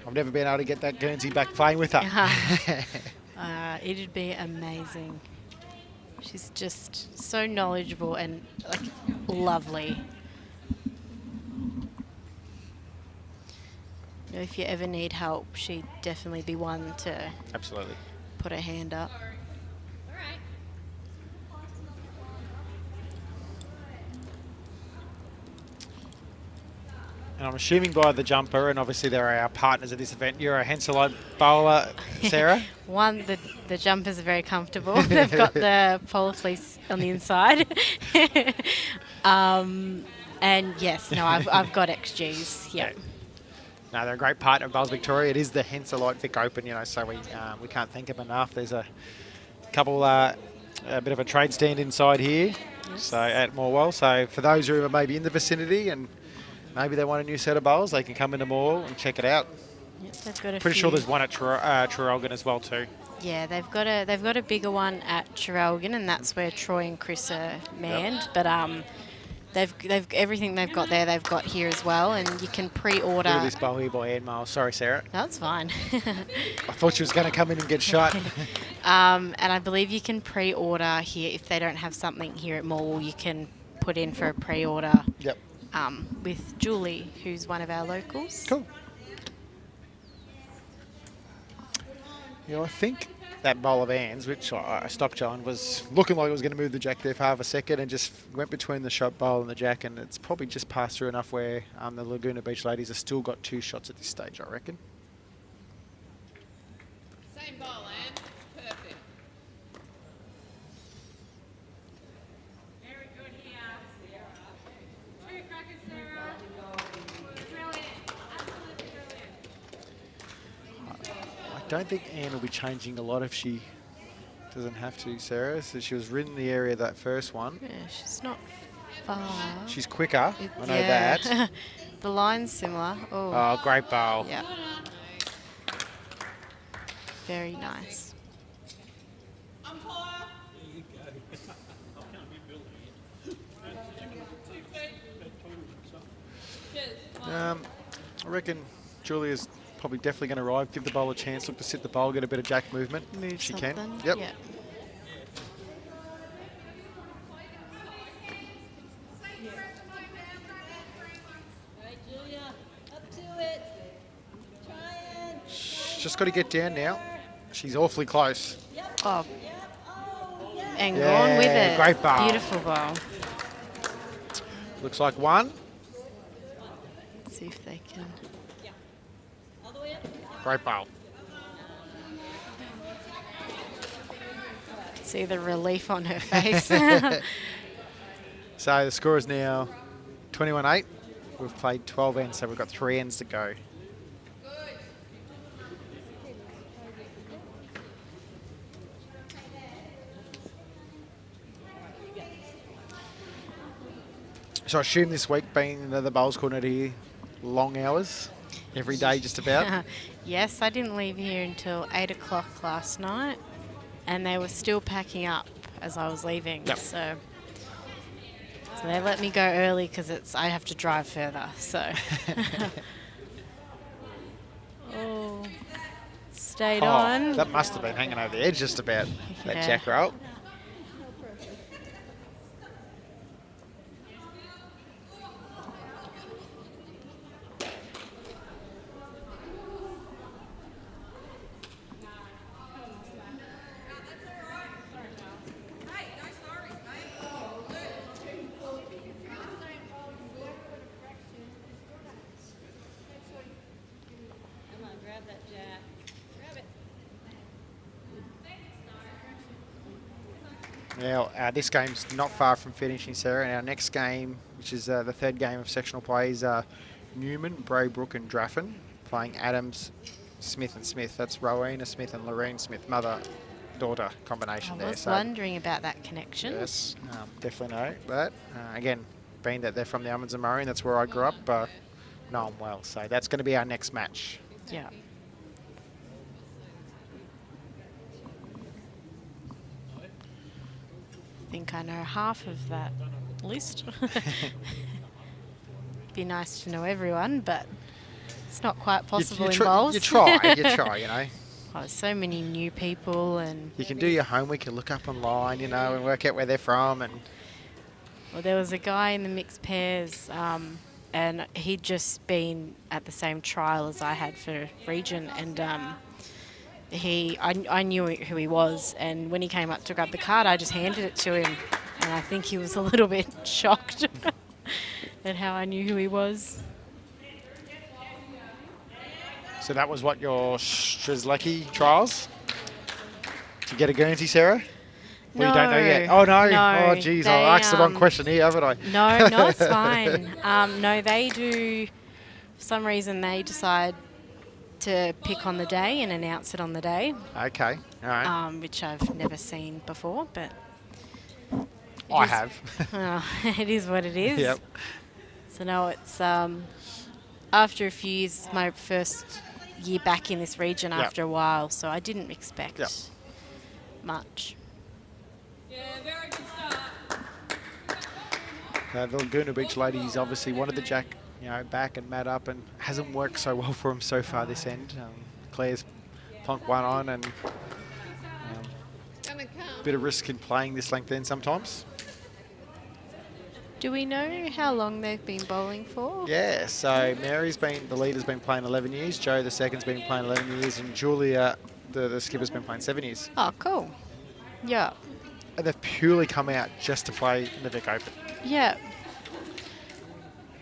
I've never been able to get that Guernsey back playing with her. It'd be amazing. She's just so knowledgeable and like lovely. If you ever need help, she'd definitely be one to Absolutely. put her hand up. All right. And I'm assuming by the jumper, and obviously they're our partners at this event, you're a Henselite bowler, Sarah? One, the jumpers are very comfortable. They've got the polar fleece on the inside. And yes, no, I've got XGs. Yeah. No, they're a great partner of Bowls Victoria. It is the Henselite Vic Open, you know, so we can't thank them enough. There's a couple, a bit of a trade stand inside here, so at Morwell. So for those who are maybe in the vicinity and maybe they want a new set of bowls, they can come into Morwell and check it out. Yep, they've got a Pretty few. sure there's one at Traralgon as well too. Yeah, they've got a bigger one at Traralgon, and that's where Troy and Chris are manned. But they've everything they've got there, they've got here as well, and you can pre-order. Look at this bowl here by Ed Miles. Sorry, Sarah. No, that's fine. I thought she was going to come in and get shot. And I believe you can pre-order here if they don't have something here at Morwell. You can put in for a pre-order. Yep. With Giulia, who's one of our locals. Cool. Yeah, I think that bowl of Anne's, which I stopped on, was looking like it was going to move the jack there for half a second and just went between the shot bowl and the jack, and it's probably just passed through enough where the Laguna Beach ladies have still got 2 shots at this stage, I reckon. Same bowl, Anne. Perfect. Very good here. Two crackers, Sarah. Brilliant. Absolutely brilliant. I don't think Anne will be changing a lot if she doesn't have to, Sarah. So she was ridden the area of that first one. Yeah, she's not far. She's quicker, I know Yeah. that. The line's similar. Oh, Oh, great bowl. yeah. Very nice. Umpire. I reckon Giulia's probably definitely going to arrive, give the bowl a chance, look to sit the bowl, get a bit of jack movement. Move She something. can. Yep. Yeah. Right, Giulia, up to it. Trying. She's just got to get down now. She's awfully close. Oh, Yep. Oh, yeah. and Yeah, gone with it. great bowl. Beautiful bowl. Looks like one. Let's see if they can. All the way up. Great bowl. See the relief on her face. So the score is now 21-8. We've played 12 ends, so we've got 3 ends to go. So I assume this week, being the bowls coordinator here, long hours, every day just about. Yes, I didn't leave here until 8 o'clock last night, and they were still packing up as I was leaving. Yep. So they let me go early because I have to drive further. So. Oh, stayed on. That must have been hanging over the edge just about, that Yeah. jack roll. Come on, grab that jack. Grab it. Now, this game's not far from finishing, Sarah. And our next game, which is the 3rd game of sectional play, is Newman, Braybrook and Draffin playing Adams, Smith and Smith. That's Rowena Smith and Lorraine Smith, mother-daughter combination I there. was So, wondering about that connection. yes, definitely know that. Again, being that they're from the Almonds and Murray, and that's where I grew up, know them well. So that's going to be our next match. Yeah. I think I know half of that list. Be nice to know everyone, but it's not quite possible in bowls. You try, you know. Oh, there's so many new people, and You can do your homework and look up online, you know, and work out where they're from. And well, there was a guy in the mixed pairs and he'd just been at the same trial as I had for region, and I knew who he was, and when he came up to grab the card, I just handed it to him, and I think he was a little bit shocked at how I knew who he was. So that was what your Strzelecki trials? Did you get a Guernsey, Sarah? Well, you don't know yet. Oh, no. No, Oh, geez. they, I asked the wrong question here, haven't I? No, it's fine. No, they do, for some reason, they decide to pick on the day and announce it on the day, Okay. All right. which I've never seen before, but I have. it is what it is. Yep. So no, it's after a few years, my first year back in this region Yep. after a while, so I didn't expect Yep. much. Yeah, very good start. The Laguna Beach ladies obviously wanted the jack, back and mat up, and hasn't worked so well for them so far this end. Claire's plonked one on, and Gonna come. a bit of risk in playing this length end sometimes. Do we know how long they've been bowling for? Yeah, so the leader's been playing 11 years, Joe the second's been playing 11 years, and Giulia, the skipper's been playing 7 years. Oh, cool. Yeah. And they've purely come out just to play in the Vic Open. Yeah.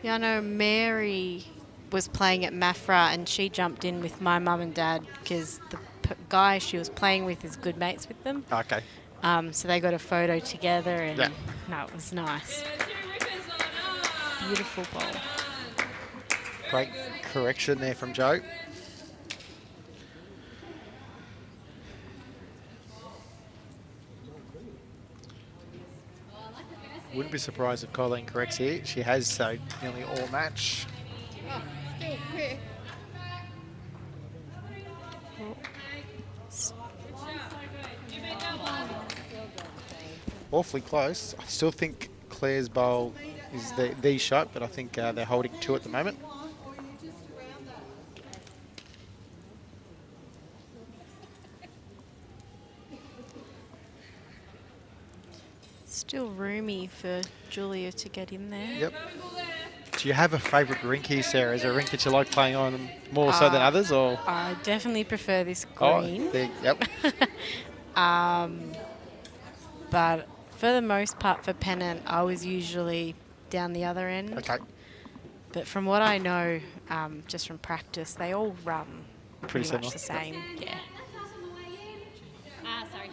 Yeah, I know Mary was playing at Mafra and she jumped in with my mum and dad because the guy she was playing with is good mates with them. Okay. So they got a photo together and Yeah. no, it was nice. Yeah, 2 rippers on. Beautiful bowl. Great correction there from Joe. Wouldn't be surprised if Coleen corrects here. She has, so nearly all match. Oh, still quick. You made that one. Awfully close. I still think Claire's bowl is the shot, but I think they're holding 2 at the moment. Still roomy for Giulia to get in there. Yep. Do you have a favourite rink here, Sarah? Is there a rink that you like playing on more so than others, or? I definitely prefer this Oh, green. yep. But for the most part for pennant, I was usually down the other end. Okay. But from what I know, just from practice, they all run pretty similar. much the same. Yeah. Ah, sorry.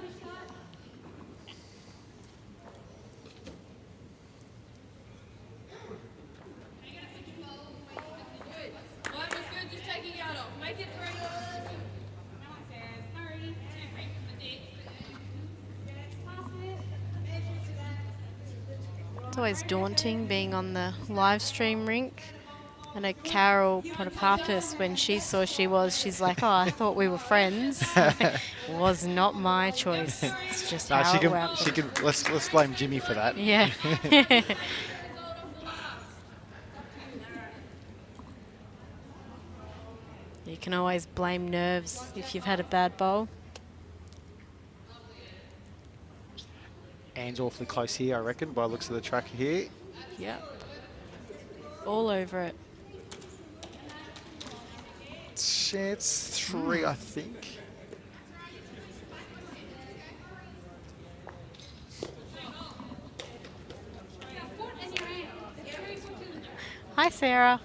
One was good, just taking out off. Make it 3. It's always daunting being on the live stream rink. I know Carol Potapapis, when she saw she's like, oh, I thought we were friends. It was not my choice. It's just No, how she it happened. can. She can. Let's blame Jimmy for that. Yeah. You can always blame nerves if you've had a bad bowl. Anne's awfully close here, I reckon, by the looks of the track here. Yep. All over it. It's 3, I think. Hi, Sarah.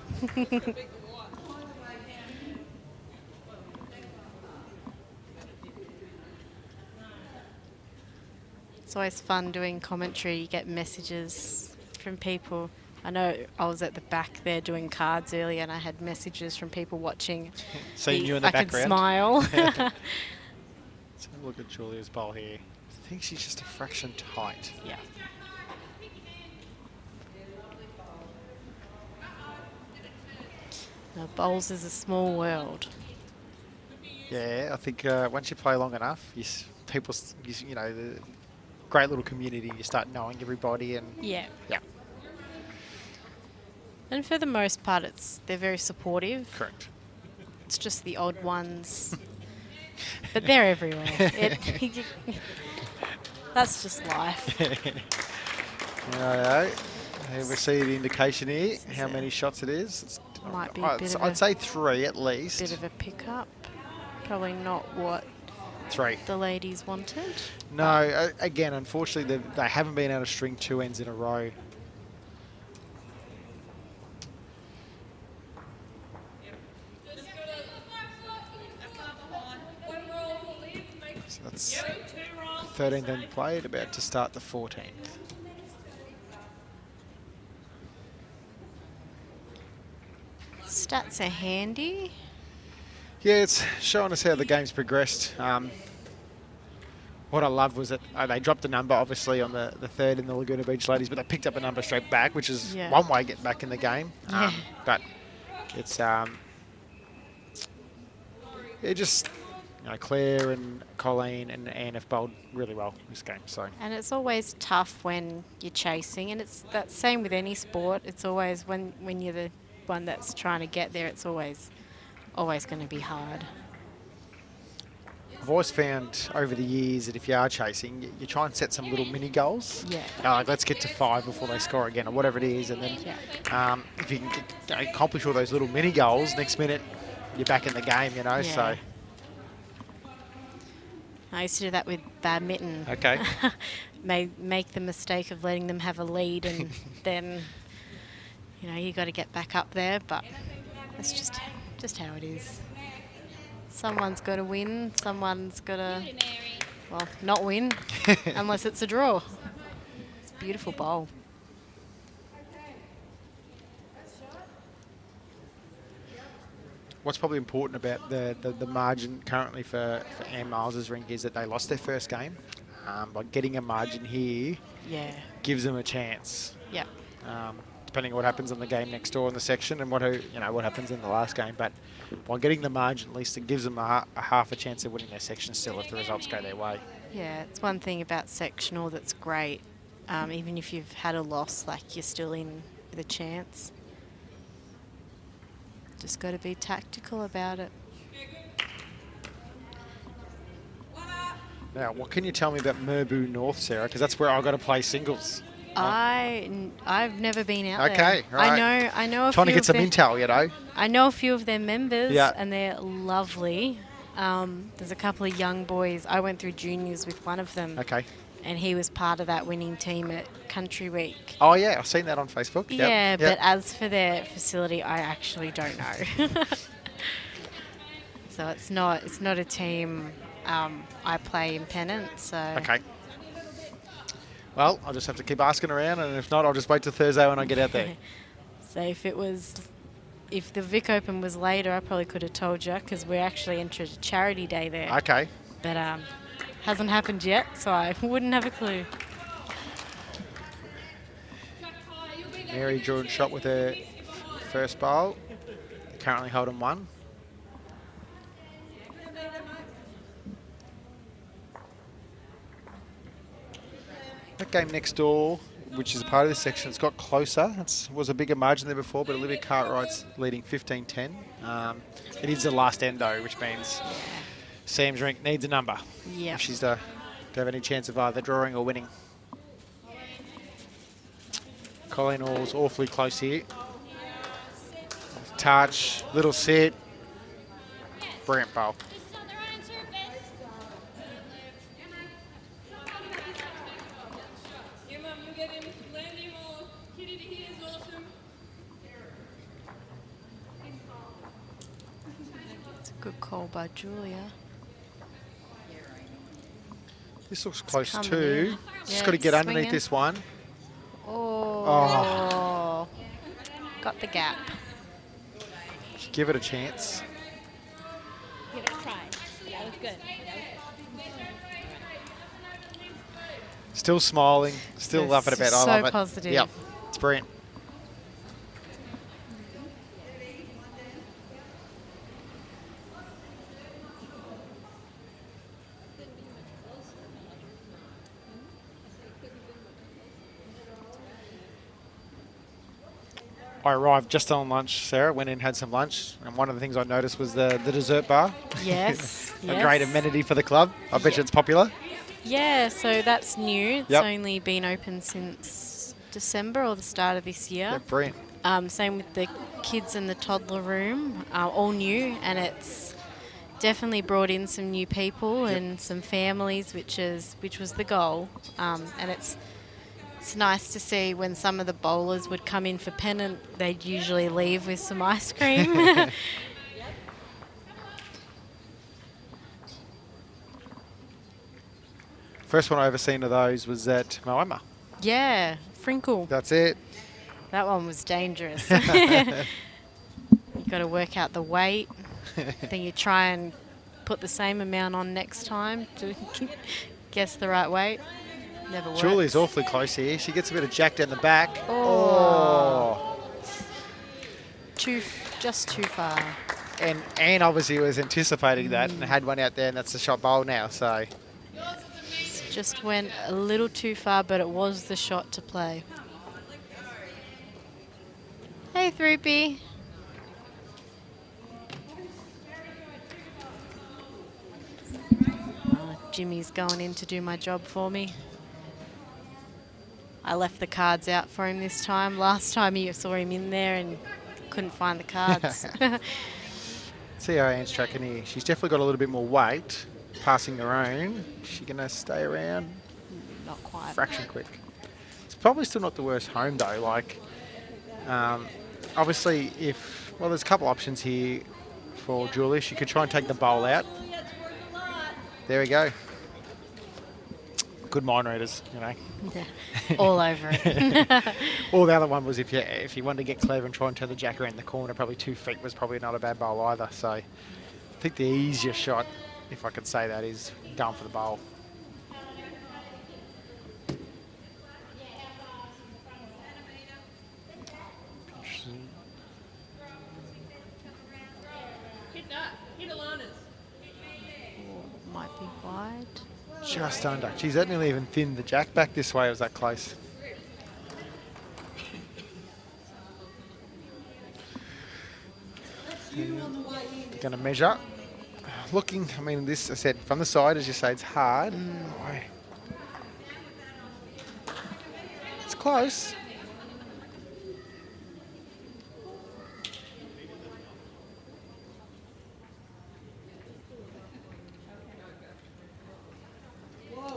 It's always fun doing commentary. You get messages from people. I know I was at the back there doing cards earlier and I had messages from people watching. Seeing you in the I could background. smile. Let's have a look at Giulia's bowl here. I think she's just a fraction tight. Yeah. No, bowls is a small world. Yeah, I think once you play long enough, the great little community, you start knowing everybody, and Yeah. yeah, And for the most part, they're very supportive. correct. It's just the odd ones. But they're everywhere. That's just life. Righto. Here we see the indication here, how many shots it is. Might be a bit of I'd say 3 at least. bit of a pickup. Probably not what 3. the ladies wanted. No, again, unfortunately, they haven't been able to string 2 ends in a row. So that's 13th end played, about to start the 14th. Stats are handy. Yeah, it's showing us how the game's progressed. What I loved was that they dropped a number, obviously, on the 3rd in the Laguna Beach ladies, but they picked up a number straight back, which is one way to get back in the game. Yeah. But it's just Claire and Coleen and Anne have bowled really well this game. So And it's always tough when you're chasing, and it's that same with any sport. It's always when you're the one that's trying to get there, it's always going to be hard. I've always found over the years that if you are chasing, you try and set some little mini goals. Yeah. Like let's get to 5 before they score again, or whatever it is, and then if you can accomplish all those little mini goals, next minute you're back in the game. Yeah. So. I used to do that with badminton. Okay. Make the mistake of letting them have a lead, and then you got to get back up there. But that's just how it is. Someone's got to win. Someone's got to, well, not win unless it's a draw. It's a beautiful bowl. What's probably important about the margin currently for Anne Miles's rink is that they lost their first game. By getting a margin here gives them a chance. Yeah. Depending on what happens in the game next door in the section and what happens in the last game. But by getting the margin, at least it gives them a half a chance of winning their section still if the results go their way. Yeah, it's one thing about sectional that's great. Even if you've had a loss, like you're still in with a chance. Just got to be tactical about it. Now, what can you tell me about Merbau North, Sarah? Because that's where I got to play singles. I've never been out there. Okay, right. I know. Trying to get some intel, I know a few of their members, Yeah. and they're lovely. There's a couple of young boys. I went through juniors with one of them. Okay. And he was part of that winning team at Country Week. Oh yeah, I've seen that on Facebook. Yeah, Yep. but as for their facility, I actually don't know. So it's not a team I play in pennant. So Okay. Well, I'll just have to keep asking around, and if not, I'll just wait till Thursday when I get out there. So if the Vic Open was later, I probably could have told you, because we actually entered a charity day there. Okay. But hasn't happened yet, so I wouldn't have a clue. Mary drew and shot with her first bowl. Currently holding 1. That game next door, which is a part of this section, it's got closer. It was a bigger margin there before, but Olivia Cartwright's leading 15-10. It is the last end though, which means Sam's rink needs a number. Yeah. If she's to have any chance of either drawing or winning. Coleen All's awfully close here. Touch, little sit. Brilliant bowl. It's a good call by Giulia. This looks close coming too. in. Just Yeah, got to get underneath swinging. this one. Oh. Got the gap. Give it a chance. Give it a try. That was good. Still smiling, still It's laughing about. just I so love it. positive. Yep, it's brilliant. I arrived just on lunch, Sarah. Went in, had some lunch, and one of the things I noticed was the dessert bar. Yes. A great amenity for the club. I bet you it's popular. Yeah, so that's new. It's Yep. only been open since December or the start of this year. Yeah, brilliant. Same with the kids in the toddler room, all new, and it's definitely brought in some new people and some families, which was the goal. And it's nice to see when some of the bowlers would come in for pennant, they'd usually leave with some ice cream. First one I ever seen of those was at Moama. Yeah, Frinkle. That's it. That one was dangerous. You got to work out the weight. Then you try and put the same amount on next time to guess the right weight. Never works. Giulia's awfully close here. She gets a bit of jack down the back. Oh. Just too far. And obviously was anticipating that and had one out there, and that's the shot bowl now. So Just went a little too far, but it was the shot to play. Hey, Throopy. Jimmy's going in to do my job for me. I left the cards out for him this time. Last time you saw him in there and couldn't find the cards. see how Anne's tracking here. She's definitely got a little bit more weight, passing her own. Is she going to stay around? Not quite. Fraction quick. It's probably still not the worst home though. Like, obviously, well, there's a couple options here for Giulia. She could try and take the bowl out. There we go. Good mind readers, you know. Yeah, all over it. Or the other one was if you wanted to get clever and try and turn the jack around the corner, probably 2 feet was probably not a bad bowl either. So I think the easier shot, if I could say that, is going for the bowl. Might be wide. Just under. Geez, that nearly even thinned the jack back this way. It was that close. Going to measure. Looking, I mean, this, I said, from the side, as you say, it's hard. Boy. It's close.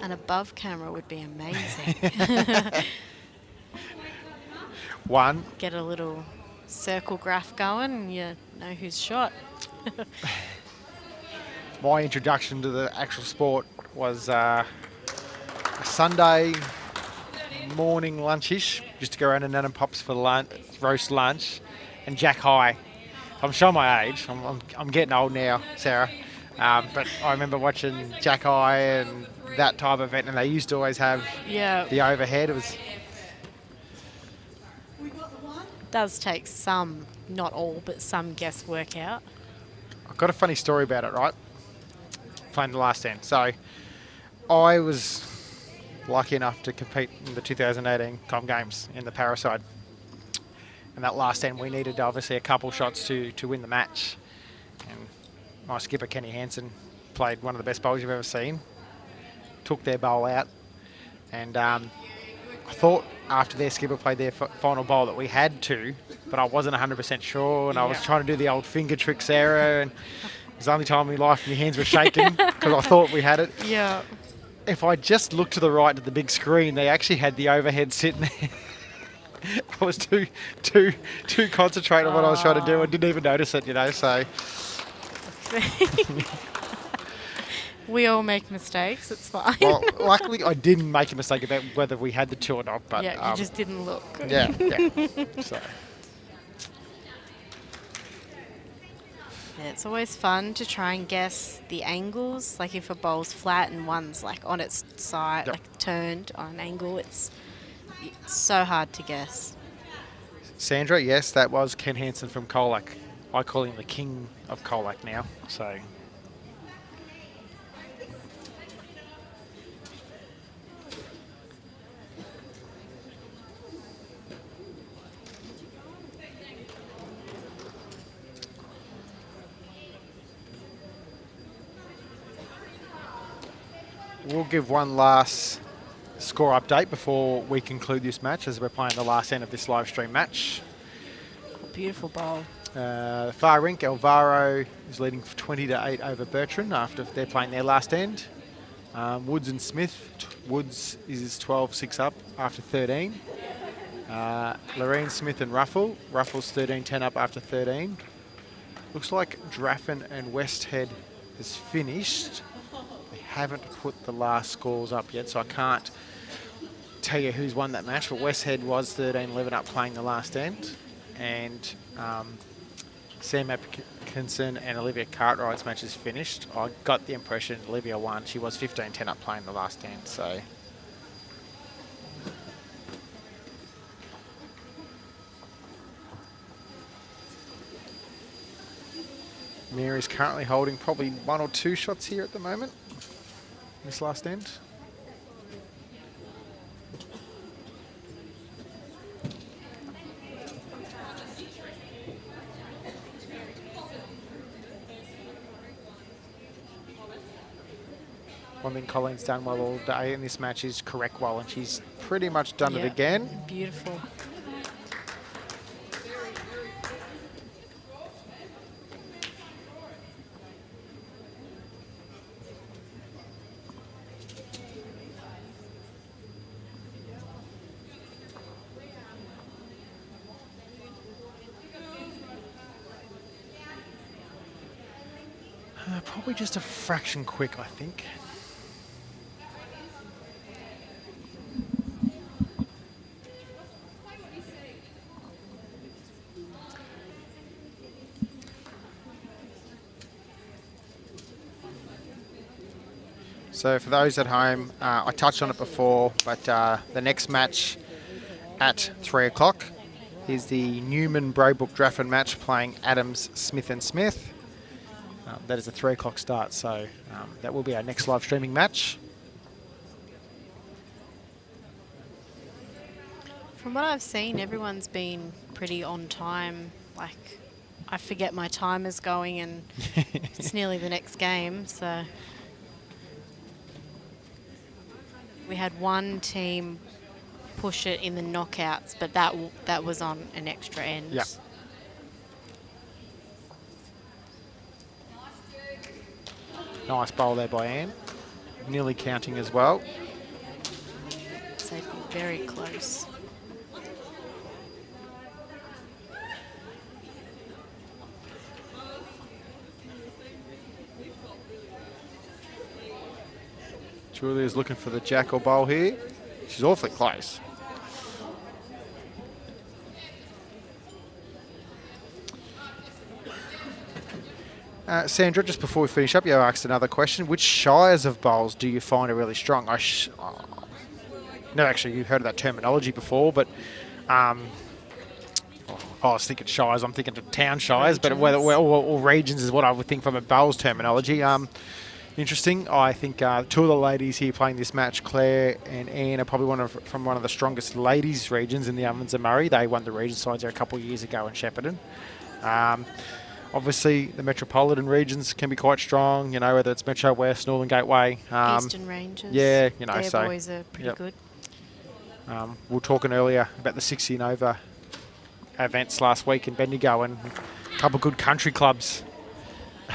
An above camera would be amazing. One. Get a little circle graph going and you know who's shot. My introduction to the actual sport was a Sunday morning lunchish. Used to go around to Nan and Pops for lunch, roast lunch, and Jack High. I'm showing my age. I'm getting old now, Sarah. But I remember watching Jack High and that type of event, and they used to always have the overhead. It was does take some, not all, but some guesswork out. I've got a funny story about it, right? Playing the last end. So I was lucky enough to compete in the 2018 Com Games in the Paraside. And that last end, we needed obviously a couple shots to win the match. And my skipper, Kenny Hansen, played one of the best bowls you've ever seen. Took their bowl out. And I thought after their skipper played their final bowl that we had to, but I wasn't 100% sure. And I was trying to do the old finger trick, Sarah. And it was the only time in my life my hands were shaking because I thought we had it. Yeah. If I just looked to the right at the big screen, they actually had the overhead sitting there. I was too concentrated on what I was trying to do. I didn't even notice it, you know, so. We all make mistakes, it's fine. Well, luckily I didn't make a mistake about whether we had the two or not, but. Yeah, you just didn't look. Yeah. So. Yeah, it's always fun to try and guess the angles. Like if a bowl's flat and one's like on its side, like turned on an angle, it's so hard to guess. Sandra, yes, that was Ken Hansen from Colac. I call him the king of Colac now, so. We'll give one last score update before we conclude this match, as we're playing the last end of this live stream match. Beautiful bowl. Far rink, Alvaro is leading 20-8 over Bertrand after they're playing their last end. Woods and Smith. Woods is 12-6 up after 13. Lorraine, Smith and Ruffle. Ruffle's 13-10 up after 13. Looks like Draffen and Westhead has finished. They haven't put the last scores up yet, so I can't tell you who's won that match, but Westhead was 13-11 up playing the last end. And Sam Atkinson and Olivia Cartwright's match is finished. I got the impression Olivia won. She was 15-10 up playing the last end, so. Mary's currently holding probably 1 or 2 shots here at the moment, this last end. One thing Colleen's done well all day in this match is correct well, and she's pretty much done it again. Beautiful. Probably just a fraction quick, I think. So for those at home, I touched on it before, but the next match at 3 o'clock is the Newman Braybook Draffen match playing Adams, Smith and Smith. That is a 3 o'clock start, so that will be our next live streaming match. From what I've seen, everyone's been pretty on time. Like, I forget my timer's going and it's nearly the next game, so. We had one team push it in the knockouts, but that was on an extra end. Yeah. Nice bowl there by Anne. Nearly counting as well. So very close. Giulia's looking for the jack or bowl here. She's awfully close. Sandra, just before we finish up, you asked another question. Which shires of bowls do you find are really strong? No, actually, you've heard of that terminology before, but I was thinking shires, I'm thinking of town shires, but or regions is what I would think from a bowls terminology. Interesting. I think 2 of the ladies here playing this match, Claire and Anne, are probably from one of the strongest ladies regions in the Ovens and Murray. They won the region sides there a couple of years ago in Shepparton. Obviously, the metropolitan regions can be quite strong, you know, whether it's Metro West, Northern Gateway. Eastern Ranges. Yeah, you know, their boys are pretty good. We were talking earlier about the 60 and over events last week in Bendigo, and a couple of good country clubs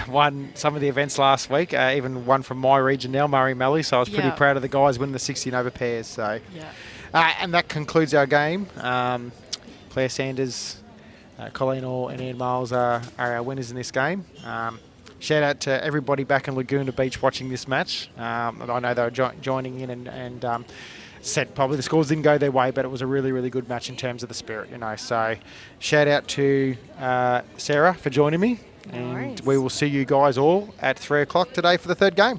won some of the events last week, even one from my region now, Murray Mallee, so I was pretty proud of the guys winning the 60 and over pairs. So, and that concludes our game. Claire Sanders, Coleen Orr and Ian Miles are our winners in this game. Shout out to everybody back in Laguna Beach watching this match. I know they were joining in and said probably the scores didn't go their way, but it was a really, really good match in terms of the spirit, you know. So shout out to Sarah for joining me. And we will see you guys all at 3 o'clock today for the third game.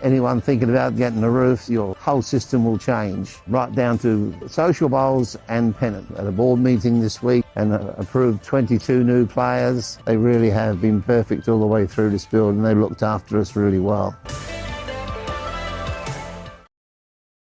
anyone thinking about getting a roof, your whole system will change, right down to social bowls and pennant. At a board meeting this week and approved 22 new players. They really have been perfect all the way through this build and they looked after us really well.